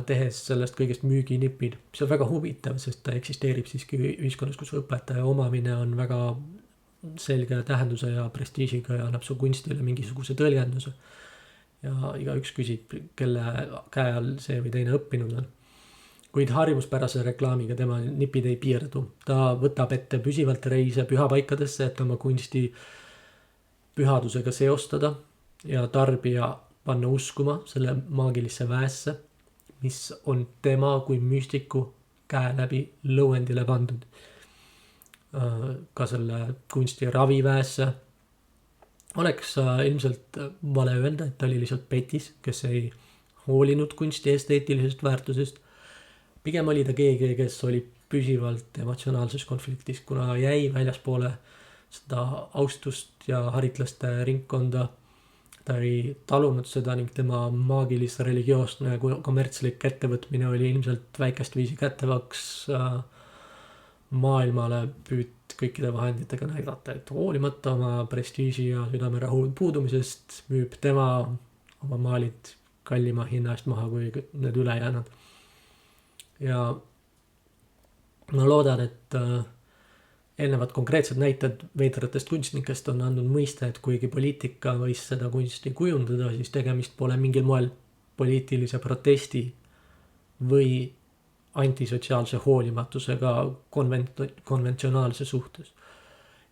tehes sellest kõigest müüginipid. See on väga huvitav, sest ta eksisteerib siiski ühiskonnas, kus õpetaja omamine on väga selge tähenduse ja prestiižiga ja annab su kunstile mingisuguse tõlgenduse. Ja igaüks küsib, kelle käe all see või teine õppinud on. Kuid harjumuspärase reklaamiga tema nipid ei piirdu. Ta võtab ette püsivalt reise pühapaikadesse, et oma kunsti pühadusega seostada ja tarbija panna uskuma selle maagilisse väesse, mis on tema kui müstiku käe läbi lõuendile pandud. Ka selle kunsti raviväesse oleks ilmselt vale öelda, et ta oli lihtsalt petis, kes ei hoolinud kunsti esteetilisest väärtusest. Pigem oli ta keegi, kes oli püsivalt emotsionaalses konfliktis, kuna jäi väljaspoole seda austust ja haritlaste ringkonda. Ta ei talunud seda ning tema maagilis religioosne kommertslik ettevõtmine oli ilmselt väikest viisi kättevaks maailmale püüd kõikide vahenditega näidata, et hoolimata oma prestiiži ja südamerahu puudumisest müüb tema oma maalid kallima hinna eest maha kui need ülejäänud. Ja ma loodan, et eelnevad konkreetsed näited veidratest kunstnikest on andnud mõista, et kuigi poliitika võis seda kunsti kujundada, siis tegemist pole mingil moel poliitilise protesti või antisotsiaalse hoolimatusega konventsionaalse suhtes.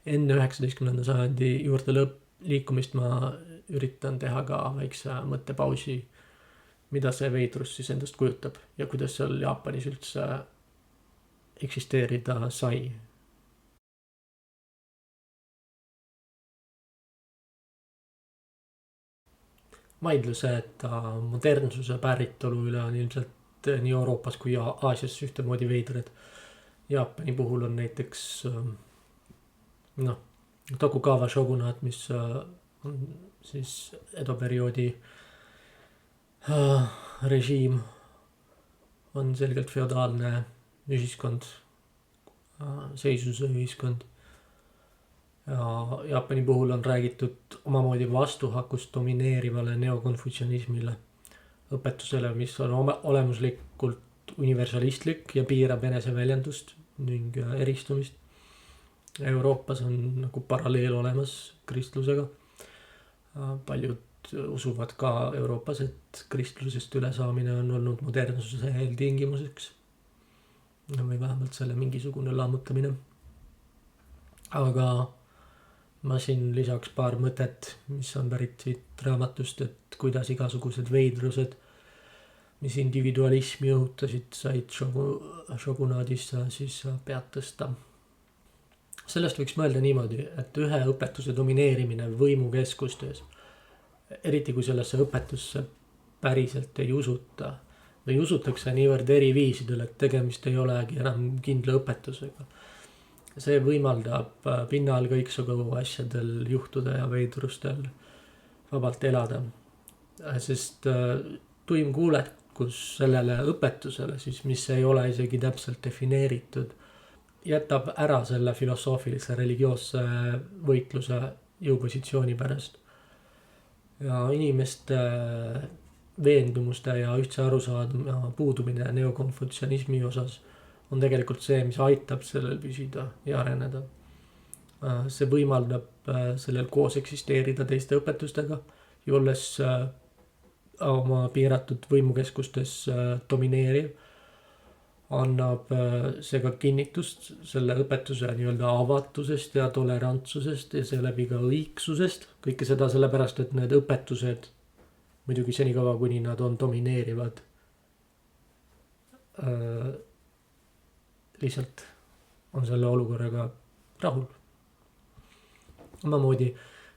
Enne 19. sajandi juurde liikumist ma üritan teha ka väikse mõttepausi, mida see veidrus siis endast kujutab ja kuidas seal Jaapanis üldse eksisteerida sai. Vaidluse, et modernsuse päritolu üle on ilmselt nii Euroopas kui Aasias ühtemoodi veidrad. Jaapani puhul on näiteks Tokugawa shogunaat, mis on siis Edo perioodi režiim, on selgelt feodaalne ühiskond, seisuse ühiskond. Ja Jaapani puhul on räägitud omamoodi vastuhakust domineerivale neokonfutsionismile, õpetusele, mis on olemuslikult universalistlik ja piirab eneseväljendust ning eristumist. Euroopas on nagu paralleel olemas kristlusega. Paljud usuvad ka Euroopas, et kristlusest ülesaamine on olnud modernsuse eeltingimuseks või vähemalt selle mingisugune lammutamine. Aga ma siin lisaks paar mõtet, mis on pärit siit raamatust, et kuidas igasugused veidrused, mis individualismi õhutasid, said shogunaadisse siis pead tõsta. Sellest võiks mõelda niimoodi, et ühe õpetuse domineerimine võimukeskustes, eriti kui sellesse õpetusse päriselt ei usuta või usutakse niivõrd eri viisidel, et tegemist ei olegi enam kindla õpetusega. See võimaldab pinnal kõiksugu asjadel juhtuda ja veidrustel vabalt elada. Sest tuim kuulekus sellele õpetusele, siis mis ei ole isegi täpselt defineeritud, jätab ära selle filosoofilise religioosse võitluse jõupositsiooni pärast. Ja inimeste veendumuste ja ühtse arusaadma puudumine neokonfutsionismi osas on tegelikult see, mis aitab sellel püsida ja areneda. See võimaldab sellel koos eksisteerida teiste õpetustega ja olles oma piiratud võimukeskustes domineeriv, annab see ka kinnitust selle õpetuse nii-öelda avatusest ja tolerantsusest ja seeläbi ka õigsusest. Kõike seda sellepärast, et need õpetused, muidugi senikaua, kuni nad on domineerivad, lihtsalt on selle olukorraga rahul. Omamoodi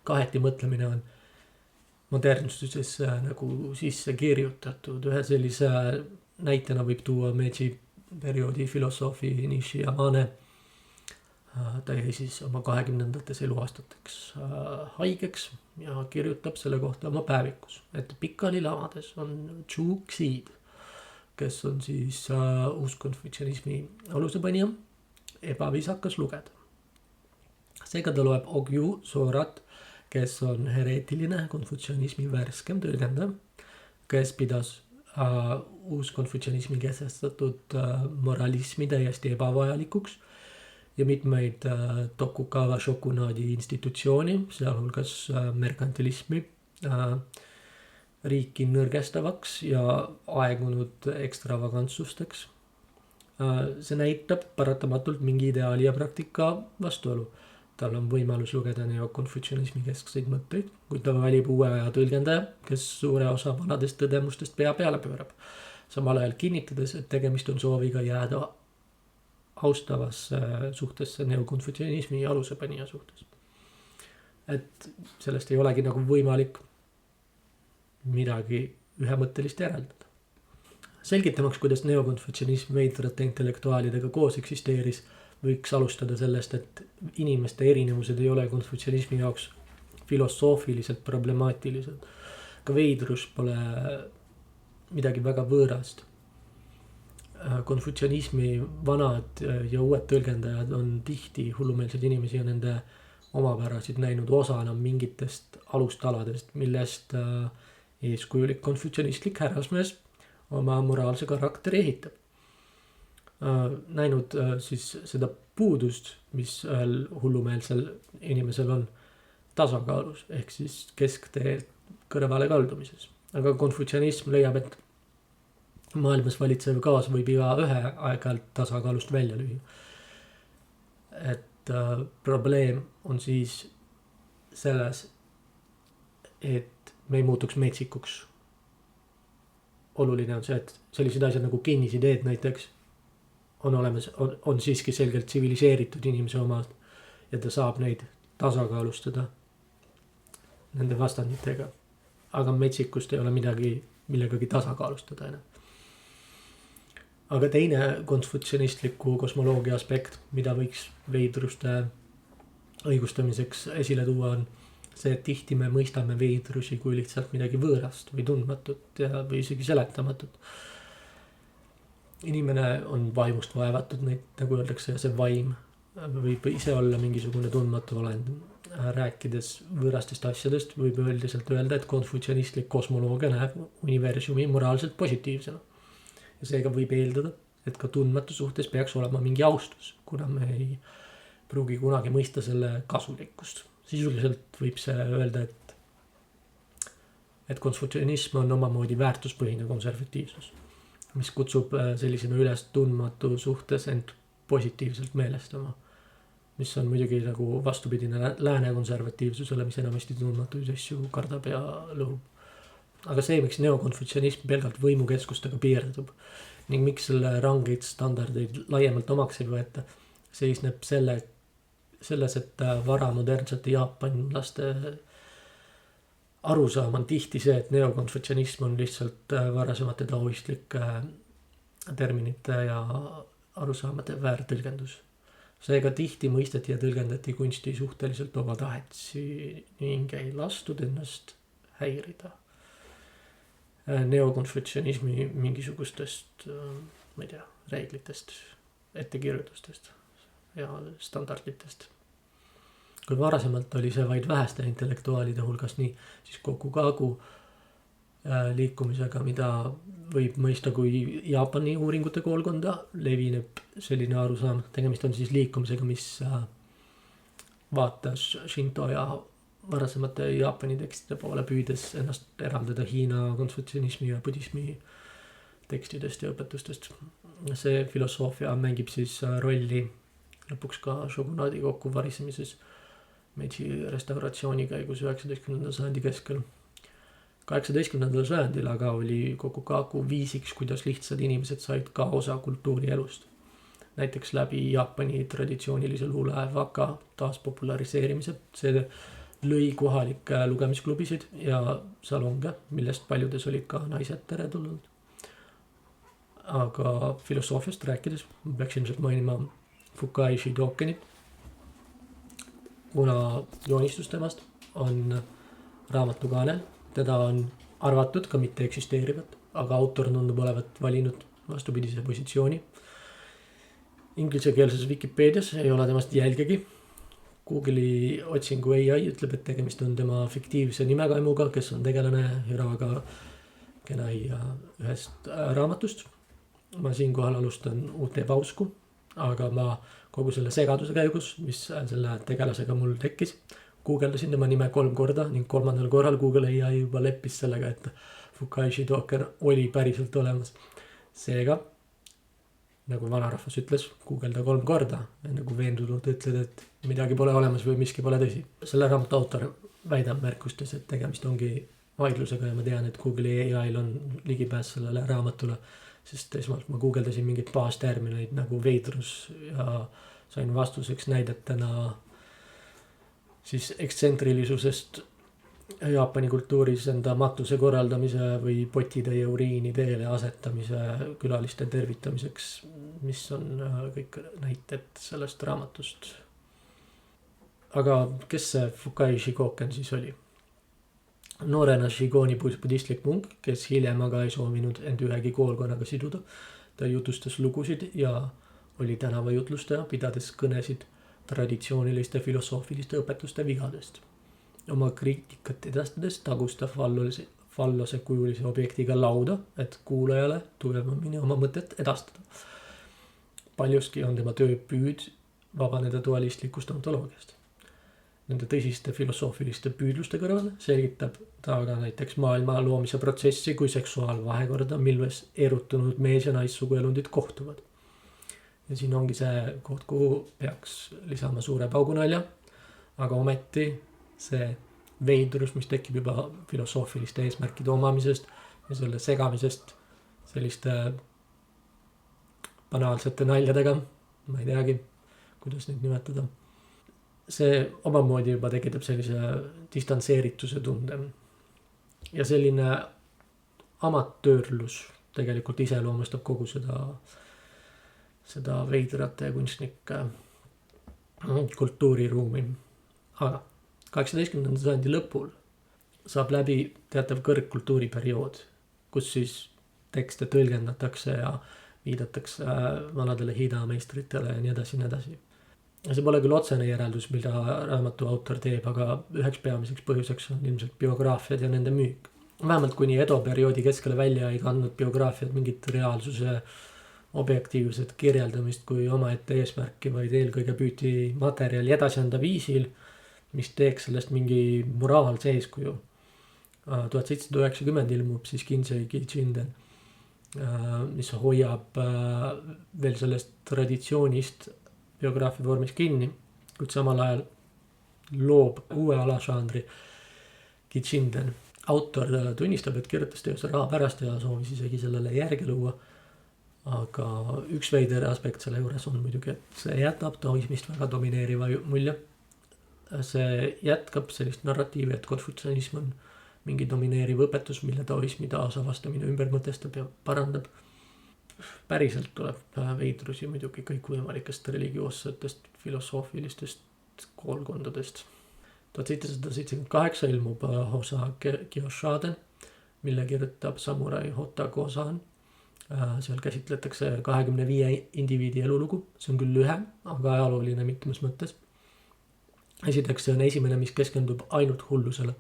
kaheti mõtlemine on modernsusesse nagu sisse kirjutatud. Ühe sellise näitena võib tuua Meiji perioodi filosoofi Nishiyamane. Ta jäi siis oma 20. eluaastateks haigeks ja kirjutab selle kohta oma päevikus, et pikali lavades on Zhu Xi, kes on siis uuskonfutsionismi alusepanija, ebaviisakas lugeda. Seega ta loeb Ogyu Sorat, kes on hereetiline konfutsionismi värskem tõlgendaja, kes pidas uuskonfutsionismi kehtestatud moralismi täiesti ebavajalikuks ja mitmeid Tokugawa shokunaadi institutsiooni, sealhulgas merkantilismi, riiki nõrgestavaks ja aegunud ekstravagantsusteks. See näitab paratamatult mingi ideaali ja praktika vastuolu. Tal on võimalus lugeda neokonfutsionismi keskseid mõtteid, kui ta valib uue aja tõlgendaja, kes suure osa vanadest tõdemustest pea peale pöörab. Samal ajal kinnitades, et tegemist on sooviga jääda austavasse suhtesse neokonfutsionismi alusepanija suhtes. Et sellest ei olegi nagu võimalik midagi ühemõttelist järeldada. Selgitamaks, kuidas neokonfutsionism veidrate intellektuaalidega koos eksisteeris, võiks alustada sellest, et inimeste erinevused ei ole konfutsionismi jaoks filosoofiliselt problemaatilised. Ka veidrus pole midagi väga võõrast. Konfutsionismi vanad ja uued tõlgendajad on tihti hullumeelseid inimesi ja nende omapärasid näinud osana mingitest alustaladest, millest eeskujulik konfutsionistlik härrasmees oma moraalse karakteri ehitab. Näinud siis seda puudust, mis ühel hullumeelsel inimesel on tasakaalus, ehk siis kesktee kõrvale kaldumises. Aga konfutsionism leiab, et maailmas valitsev kaos võib iga ühe aeg-ajalt tasakaalust välja lüüa. Et probleem on siis selles, et me ei muutuks metsikuks. Oluline on see, et sellised asjad nagu kinnisideed näiteks on olemas, on siiski selgelt tsiviliseeritud inimese omad ja ta saab neid tasakaalustada nende vastanditega. Aga metsikust ei ole midagi, millegagi tasakaalustada enam. Aga teine konfutsionistliku kosmoloogia aspekt, mida võiks veidruste õigustamiseks esile tuua, on see, et tihti me mõistame veidrusi kui lihtsalt midagi võõrast või tundmatut ja või isegi seletamatut. Inimene on vaimust vaevatud, nagu öeldakse, ja see vaim võib ise olla mingisugune tundmatu olend. Rääkides võõrastest asjadest võib üldiselt öelda, et konfutsionistlik kosmoloogia näeb universumi moraalselt positiivsena. Ja seega võib eeldada, et ka tundmatu suhtes peaks olema mingi austus, kuna me ei pruugi kunagi mõista selle kasulikkust. Sisuliselt võib see öelda, et konfutsionism on omamoodi väärtuspõhine konservatiivsus, mis kutsub sellisena üles tundmatu suhtes end positiivselt meelestama, mis on muidugi nagu vastupidine lääne konservatiivsusele, mis enamasti tundmatuid asju kardab ja lõhub. Aga see, miks neokonfutsionism pelgalt võimukeskustega piirdub ning miks selle rangeid standardeid laiemalt omaks ei võeta, seisneb selles, et varamodernsete jaapanlaste arusaam on tihti see, et neokonfutsionism on lihtsalt varasemate taoistlike terminite ja arusaamade väärtõlgendus. Seega tihti mõisteti ja tõlgendati kunsti suhteliselt omatahetsi ning ei lastud ennast häirida neokonfutsionismi mingisugustest, ma ei tea, reeglitest, ettekirjutustest ja standarditest. Kui varasemalt oli see vaid väheste intellektuaalide hulgas nii, siis Kokugaku liikumisega, mida võib mõista kui Jaapani uuringute koolkonda, levineb selline arusaam. Tegemist on siis liikumisega, mis vaatas Shinto ja varasemate Jaapani tekstide poole, püüdes ennast eraldada Hiina konfutsionismi ja budismi tekstidest ja õpetustest. See filosoofia mängib siis rolli lõpuks ka shogunaadi kokkuvarisemises Meiji restauratsiooni käigus 19. sajandi keskel. 18. sajandil aga oli Kokugaku viisiks, kuidas lihtsad inimesed said ka osa kultuurielust. Näiteks läbi Jaapani traditsioonilise luule waka taaspopulariseerimise. See lõi kohalikke lugemisklubisid ja salonge, millest paljudes olid ka naised teretulnud. Aga filosoofiast rääkides peaks ilmselt mainima Fukai Shidokenit, kuna joonistus temast on raamatu kaanel. Teda on arvatud ka mitte eksisteerivat, aga autor tundub olevat valinud vastupidise positsiooni. Inglisekeelses Wikipeedias ei ole temast jälgegi. Google'i otsingu AI ütleb, et tegemist on tema fiktiivse nimekaimuga, kes on tegelane Hiraga Kenai ühest raamatust. Ma siinkohal alustan uut ebausku, aga ma kogu selle segaduse käigus, mis selle tegelasega mul tekkis, guugeldasin tema nime 3 korda ning 3. korral Google AI juba leppis sellega, et Fukai Shidoken oli päriselt olemas. Seega, nagu vanarahvas ütles, guugelda 3 korda, enne kui veendunult ütled, et midagi pole olemas või miski pole tõsi. Selle raamatu autor väidab märkustes, et tegemist ongi vaidlusega ja ma tean, et Google AI-l on ligipääs sellele raamatule, sest esmalt ma guugeldasin mingit baastermineid nagu veidrus ja sain vastuseks näidetena siis ekstsentrilisusest Jaapani kultuuris enda matuse korraldamise või potitäie uriini teele asetamise külaliste tervitamiseks, mis on kõik näited sellest raamatust. Aga kes see Fukai Shigoken siis oli? Noorena Shigoni budistlik munk, kes hiljem aga ei soovinud end ühegi koolkonnaga siduda. Ta jutustas lugusid ja oli tänavajutlustaja, pidades kõnesid traditsiooniliste filosoofiliste õpetuste vigadest. Oma kriitikat edastades tagus ta fallose kujulise objektiga lauda, et kuulajale tugevamini oma mõtet edastada. Paljuski on tema töö püüd vabaneda dualistlikust ontoloogiast. Nende tõsiste filosoofiliste püüdluste kõrval selgitab ta aga näiteks maailma loomise protsessi kui seksuaalvahekorda, milles erutunud mees- ja naissuguelundid kohtuvad. Ja siin ongi see koht, kuhu peaks lisama suure paugunalja, aga ometi see veidrus, mis tekib juba filosoofiliste eesmärkide omamisest ja selle segamisest selliste banaalsete naljadega, ma ei teagi, kuidas neid nimetada. See omamoodi juba tekitab sellise distantseerituse tunde. Ja selline amatöörlus tegelikult iseloomustab kogu seda veidrate kunstnike kultuuriruumi. Aga 18. sajandi lõpul saab läbi teatav kõrgkultuuriperiood, kus siis tekste tõlgendatakse ja viidatakse vanadele Hiina meistritele ja nii edasi. Ja see pole küll otsene järeldus, mida raamatu autor teeb, aga üheks peamiseks põhjuseks on ilmselt biograafiad ja nende müük. Vähemalt kuni Edo perioodi keskele välja ei kandnud biograafiad mingit reaalsuse objektiivset kirjeldamist kui omaette eesmärki, vaid eelkõige püüti materjali edasi anda viisil, mis teeks sellest mingi moraalse eeskuju. 1790 ilmub siis Kinsei Kichinden, mis hoiab veel sellest traditsioonist biograafia vormis kinni, kuid samal ajal loob uue alažanri Kichinden. Autor tunnistab, et kirjutas teose raha pärast ja soovis isegi sellele järge luua. Aga üks veider aspekt selle juures on muidugi, et see jätab taoismist väga domineeriva mulje. See jätkab sellist narratiivi, et konfutsionism on mingi domineeriv õpetus, mille taoismi taasavastamine ümber mõtestab ja parandab. Päriselt tuleb veidrusi muidugi kõikvõimalikest religioossetest, filosoofilistest koolkondadest. 1778 ilmub osa Kiyoshaden, mille kirjutab samurai Hotta Kozan. Seal käsitletakse 25 indiviidi elulugu, see on küll lühem, aga ajalooline mitmes mõttes. Esiteks see on esimene, mis keskendub ainult hullusele,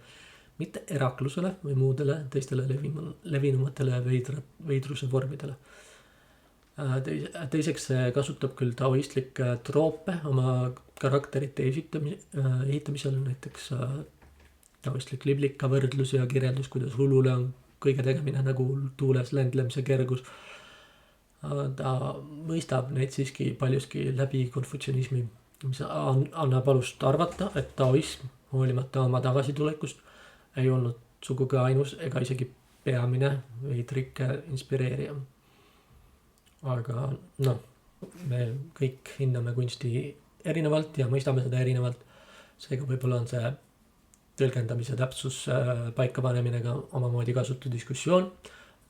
mitte eraklusele või muudele teistele levinumatele veidruse vormidele. Teiseks see kasutab küll taoistlikke troope oma karakterite ehitamisel, näiteks taoistlik liblika võrdlus ja kirjeldus, kuidas hullule on kõige tegemine nagu tuules lendlemise kergus. Ta mõistab neid siiski paljuski läbi konfutsionismi, mis annab alust arvata, et taoism, hoolimata oma tagasitulekust, ei olnud sugugi ainus ega isegi peamine veidrike inspireerija. Aga me kõik hindame kunsti erinevalt ja mõistame seda erinevalt. Seega võib-olla on see tõlgendamise täpsus paikapanemine ka omamoodi kasutu diskussioon,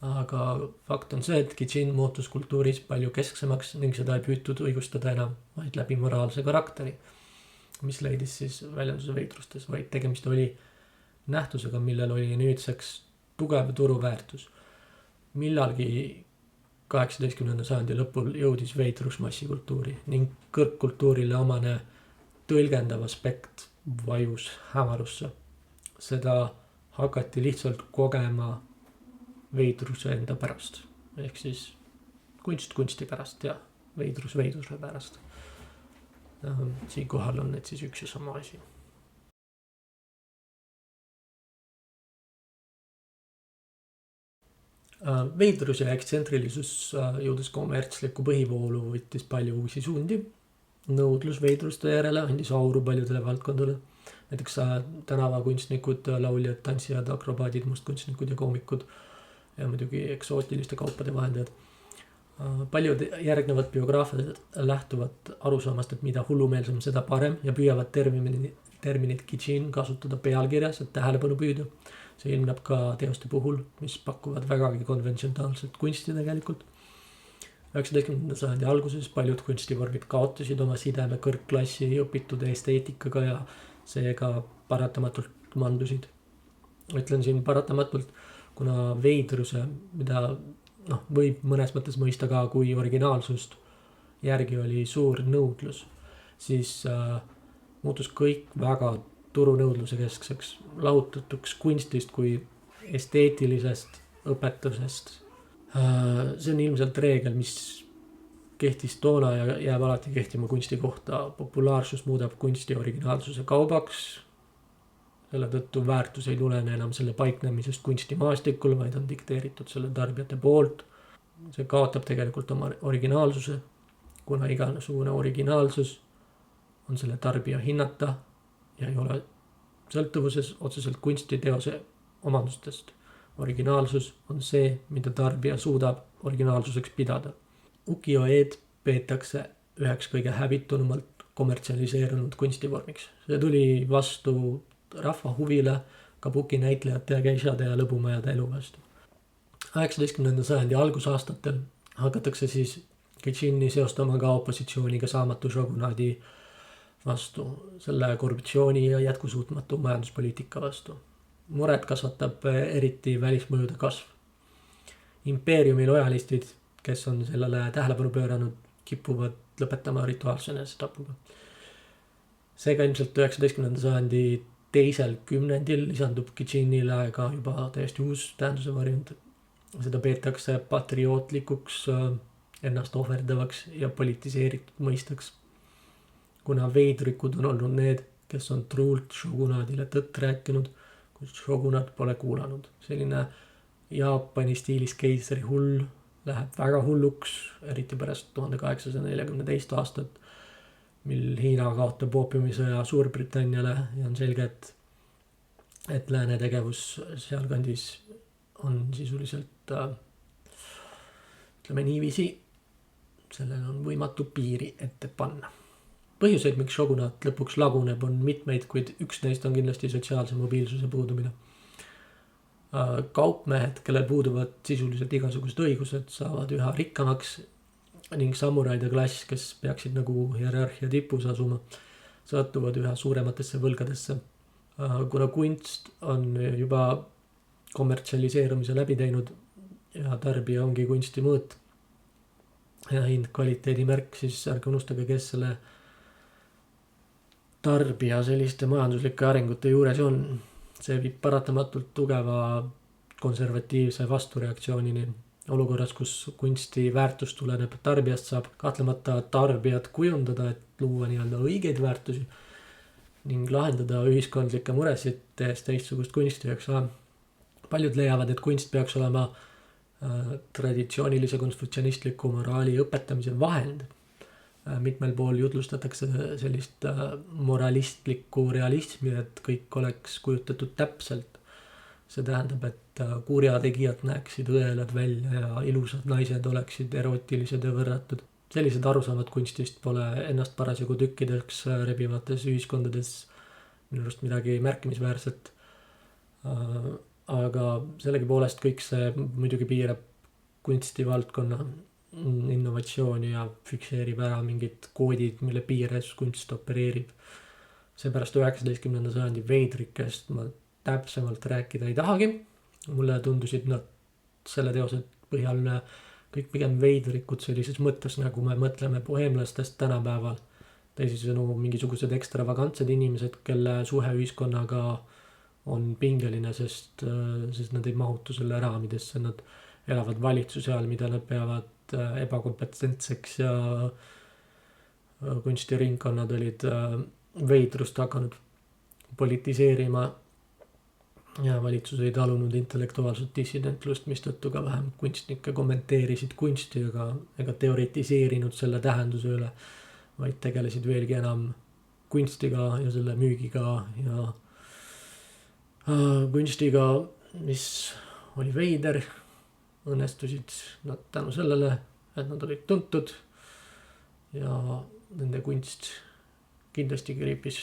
aga fakt on see, et Gichin muutus kultuuris palju kesksemaks ning seda ei püütud õigustada enam, vaid läbi moraalse karakteri, mis leidis siis väljenduse veidrustes, vaid tegemist oli nähtusega, millel oli nüüdseks tugev turuväärtus. Millalgi 18. sajandi lõpul jõudis veidrus massikultuuri ning kõrgkultuurile omane tõlgendav aspekt vajus hämarusse. Seda hakati lihtsalt kogema veidruse enda pärast. Ehk siis kunst kunsti pärast ja veidrus veidruse pärast. Siinkohal on need siis üks ja sama asi. Veidrus ja ekstsentrilisus jõudes kommertsliku põhivoolu võttis palju uusi suundi. Nõudlus veidruste järele andis auru paljudele valdkondadele. Näiteks tänavakunstnikud, lauljad, tantsijad, akrobaadid, mustkunstnikud ja koomikud ja muidugi eksootiliste kaupade vahendajad. Paljud järgnevad biograafiad lähtuvad arusaamast, et mida hullumeelsem, seda parem ja püüavad terminit Gichin kasutada pealkirjas, et tähelepanu püüda. See ilmneb ka teoste puhul, mis pakuvad vägagi konventsionaalset kunsti tegelikult. 19. sajandi alguses paljud kunstivormid kaotasid oma sideme kõrgklassi õpitud esteetikaga ja seega paratamatult mandusid. Ütlen siin paratamatult, kuna veidruse, mida võib mõnes mõttes mõista ka kui originaalsust, järgi oli suur nõudlus, siis muutus kõik väga turunõudluse keskseks, lahutatuks kunstist kui esteetilisest õpetusest. See on ilmselt reegel, mis kehtis toona ja jääb alati kehtima kunsti kohta. Populaarsus muudab kunsti originaalsuse kaubaks. Selle tõttu väärtus ei tulene enam selle paiknemisest kunstimaastikul, vaid on dikteeritud selle tarbijate poolt. See kaotab tegelikult oma originaalsuse, kuna igasugune originaalsus on selle tarbija hinnata ja ei ole sõltuvuses otseselt kunstiteose omandustest. Originaalsus on see, mida tarbija suudab originaalsuseks pidada. Ukiyo-eed peetakse üheks kõige hävitunumalt kommertsialiseerunud kunstivormiks. See tuli vastu rahva huvile, kabuki näitlejate ja geishade ja lõbumajade elu vastu. 19. sajandi algusaastatel hakatakse siis Gichinni seostama ka opositsiooniga saamatu shogunaadi vastu, selle korruptsiooni ja jätkusuutmatu majanduspoliitika vastu. Muret kasvatab eriti välismõjude kasv. Impeeriumi lojalistid, kes on sellele tähelepanu pööranud, kipuvad lõpetama rituaalse enesetapuga. Seega ilmselt 19. sajandi teisel kümnendil lisandub Gichinnile ka juba täiesti uus tähenduse variant. Seda peetakse patriootlikuks, ennast ohverdavaks ja politiseeritud mõistaks. Kuna veidrikud on olnud need, kes on truult shogunaadile tõtt rääkinud, kus shogunaad pole kuulanud. Selline Jaapani stiilis keisri hull läheb väga hulluks, eriti pärast 1842 aastat, mil Hiina kaotab oopiumisõja Suurbritanniale ja on selge, et lääne tegevus sealkandis on sisuliselt, ütleme niiviisi, sellel on võimatu piiri ette panna. Põhjuseid, miks shogunaat lõpuks laguneb, on mitmeid, kuid üks neist on kindlasti sotsiaalse mobiilsuse puudumine. Kaupmehed, kellel puuduvad sisuliselt igasugused õigused, saavad üha rikkamaks ning samuraide klass, kes peaksid nagu hierarhia tipus asuma, satuvad üha suurematesse võlgadesse. Kuna kunst on juba kommertsialiseerumise läbi teinud ja tarbija ongi kunsti mõõt ja hind kvaliteedimärk, siis ärge unustage, kes selle tarbija selliste majanduslike arengute juures on. See viib paratamatult tugeva konservatiivse vastureaktsioonini. Olukorras, kus kunsti väärtus tuleneb tarbijast, saab kahtlemata tarbijad kujundada, et luua nii-öelda õigeid väärtusi ning lahendada ühiskondlikke muresid, tehes teistsugust kunsti, eks ole. Paljud leiavad, et kunst peaks olema traditsioonilise konfutsionistliku moraali õpetamise vahend. Mitmel pool jutlustatakse sellist moralistlikku realismi, et kõik oleks kujutatud täpselt. See tähendab, et kurjategijad näeksid õelad välja ja ilusad naised oleksid erootilised ja võrratud. Sellised arusaamad kunstist pole ennast parasjagu tükkideks rebivates ühiskondades minu arust midagi märkimisväärset. Aga sellegipoolest kõik see muidugi piirab kunstivaldkonna innovatsiooni ja fikseerib ära mingid koodid, mille piires kunst opereerib. Seepärast 19. sajandi veidrikest ma täpsemalt rääkida ei tahagi. Mulle tundusid nad selle teose põhjal kõik pigem veidrikud sellises mõttes, nagu me mõtleme boheemlastest tänapäeval. Teisisõnu mingisugused ekstravagantsed inimesed, kelle suhe ühiskonnaga on pingeline, sest nad ei mahutu selle raamidesse, nad elavad valitsuse all, mida nad peavad ebakompetentseks ja kunstiringkonnad olid veidrust hakanud politiseerima ja valitsus ei talunud intellektuaalset dissidentlust, mistõttu ka vähem kunstnikke kommenteerisid kunsti ega teoretiseerinud selle tähenduse üle, vaid tegelesid veelgi enam kunstiga ja selle müügiga ja kunstiga, mis oli veider. Õnnestusid nad tänu sellele, et nad olid tuntud ja nende kunst kindlasti kriipis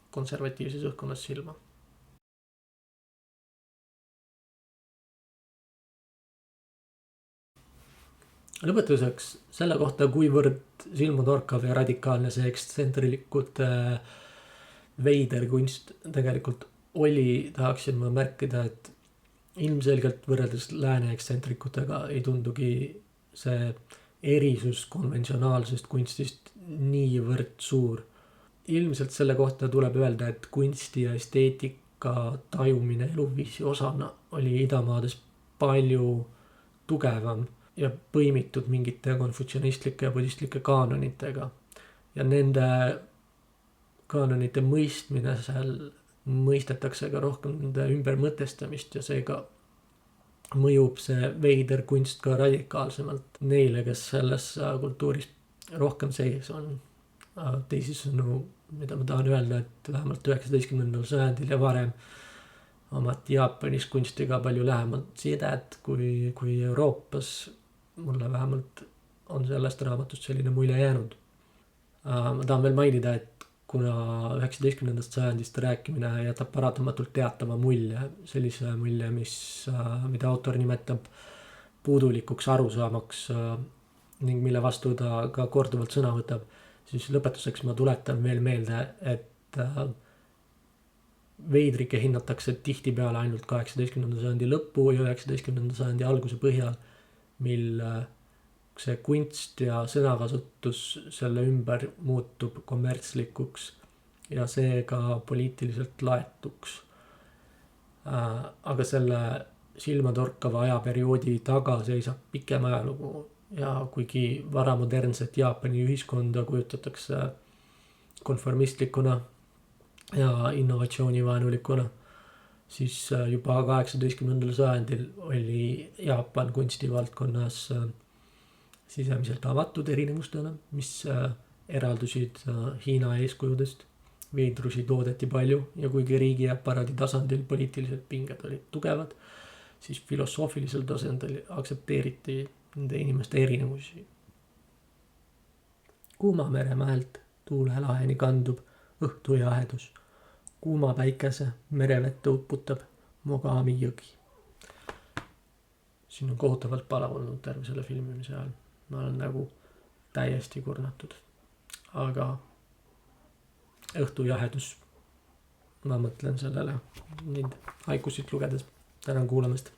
konservatiivses õhkkonnas silma. Lõpetuseks selle kohta, kuivõrd silmatorkav ja radikaalne see ekstsentrilikud veider kunst tegelikult oli, tahaksin ma märkida, et ilmselgelt võrreldes lääne ekstsentrikutega ei tundugi see erisus konventsionaalsest kunstist niivõrd suur. Ilmselt selle kohta tuleb öelda, et kunsti ja esteetika tajumine eluviisi osana oli idamaades palju tugevam ja põimitud mingite konfutsionistlike ja budistlike kaanonitega. Ja nende kaanonite mõistmine seal mõistetakse ka rohkem nende ümbermõtestamist ja seega mõjub see veider kunst ka radikaalsemalt neile, kes selles kultuuris rohkem sees on. Teisisõnu, mida ma tahan öelda, et vähemalt 19. sajandil ja varem omati Jaapanis kunstiga palju lähemalt sidet kui Euroopas. Mulle vähemalt on sellest raamatust selline mulje jäänud. Ma tahan veel mainida, et kuna 19. sajandist rääkimine jätab paratamatult teatava mulje, sellise mulje, mida autor nimetab puudulikuks arusaamaks ning mille vastu ta ka korduvalt sõna võtab, siis lõpetuseks ma tuletan veel meelde, et veidrike hinnatakse tihtipeale ainult 18. sajandi lõpu ja 19. sajandi alguse põhjal, mil see kunst ja sõnakasutus selle ümber muutub kommertslikuks ja seega poliitiliselt laetuks. Aga selle silmatorkava ajaperioodi taga seisab pikem ajalugu ja kuigi varamodernset Jaapani ühiskonda kujutatakse konformistlikuna ja innovatsioonivaenulikuna, siis juba 18. sajandil oli Jaapan kunstivaldkonnas sisemiselt avatud erinevustele, mis eraldusid Hiina eeskujudest. Veidrusi toodeti palju ja kuigi riigi aparaadi tasandil poliitilised pinged olid tugevad, siis filosoofilisel tasandil aktsepteeriti nende inimeste erinevusi. Kuuma meremäelt tuulelaheni kandub õhtu jahedus. Kuuma päikese merevette uputab Mogami jõgi. siin on kohutavalt palav olnud terve selle filmimise ajal. Ma olen nagu täiesti kurnatud. Aga õhtu jahedus, ma mõtlen sellele neid haikusid lugedes. Tänan kuulamast.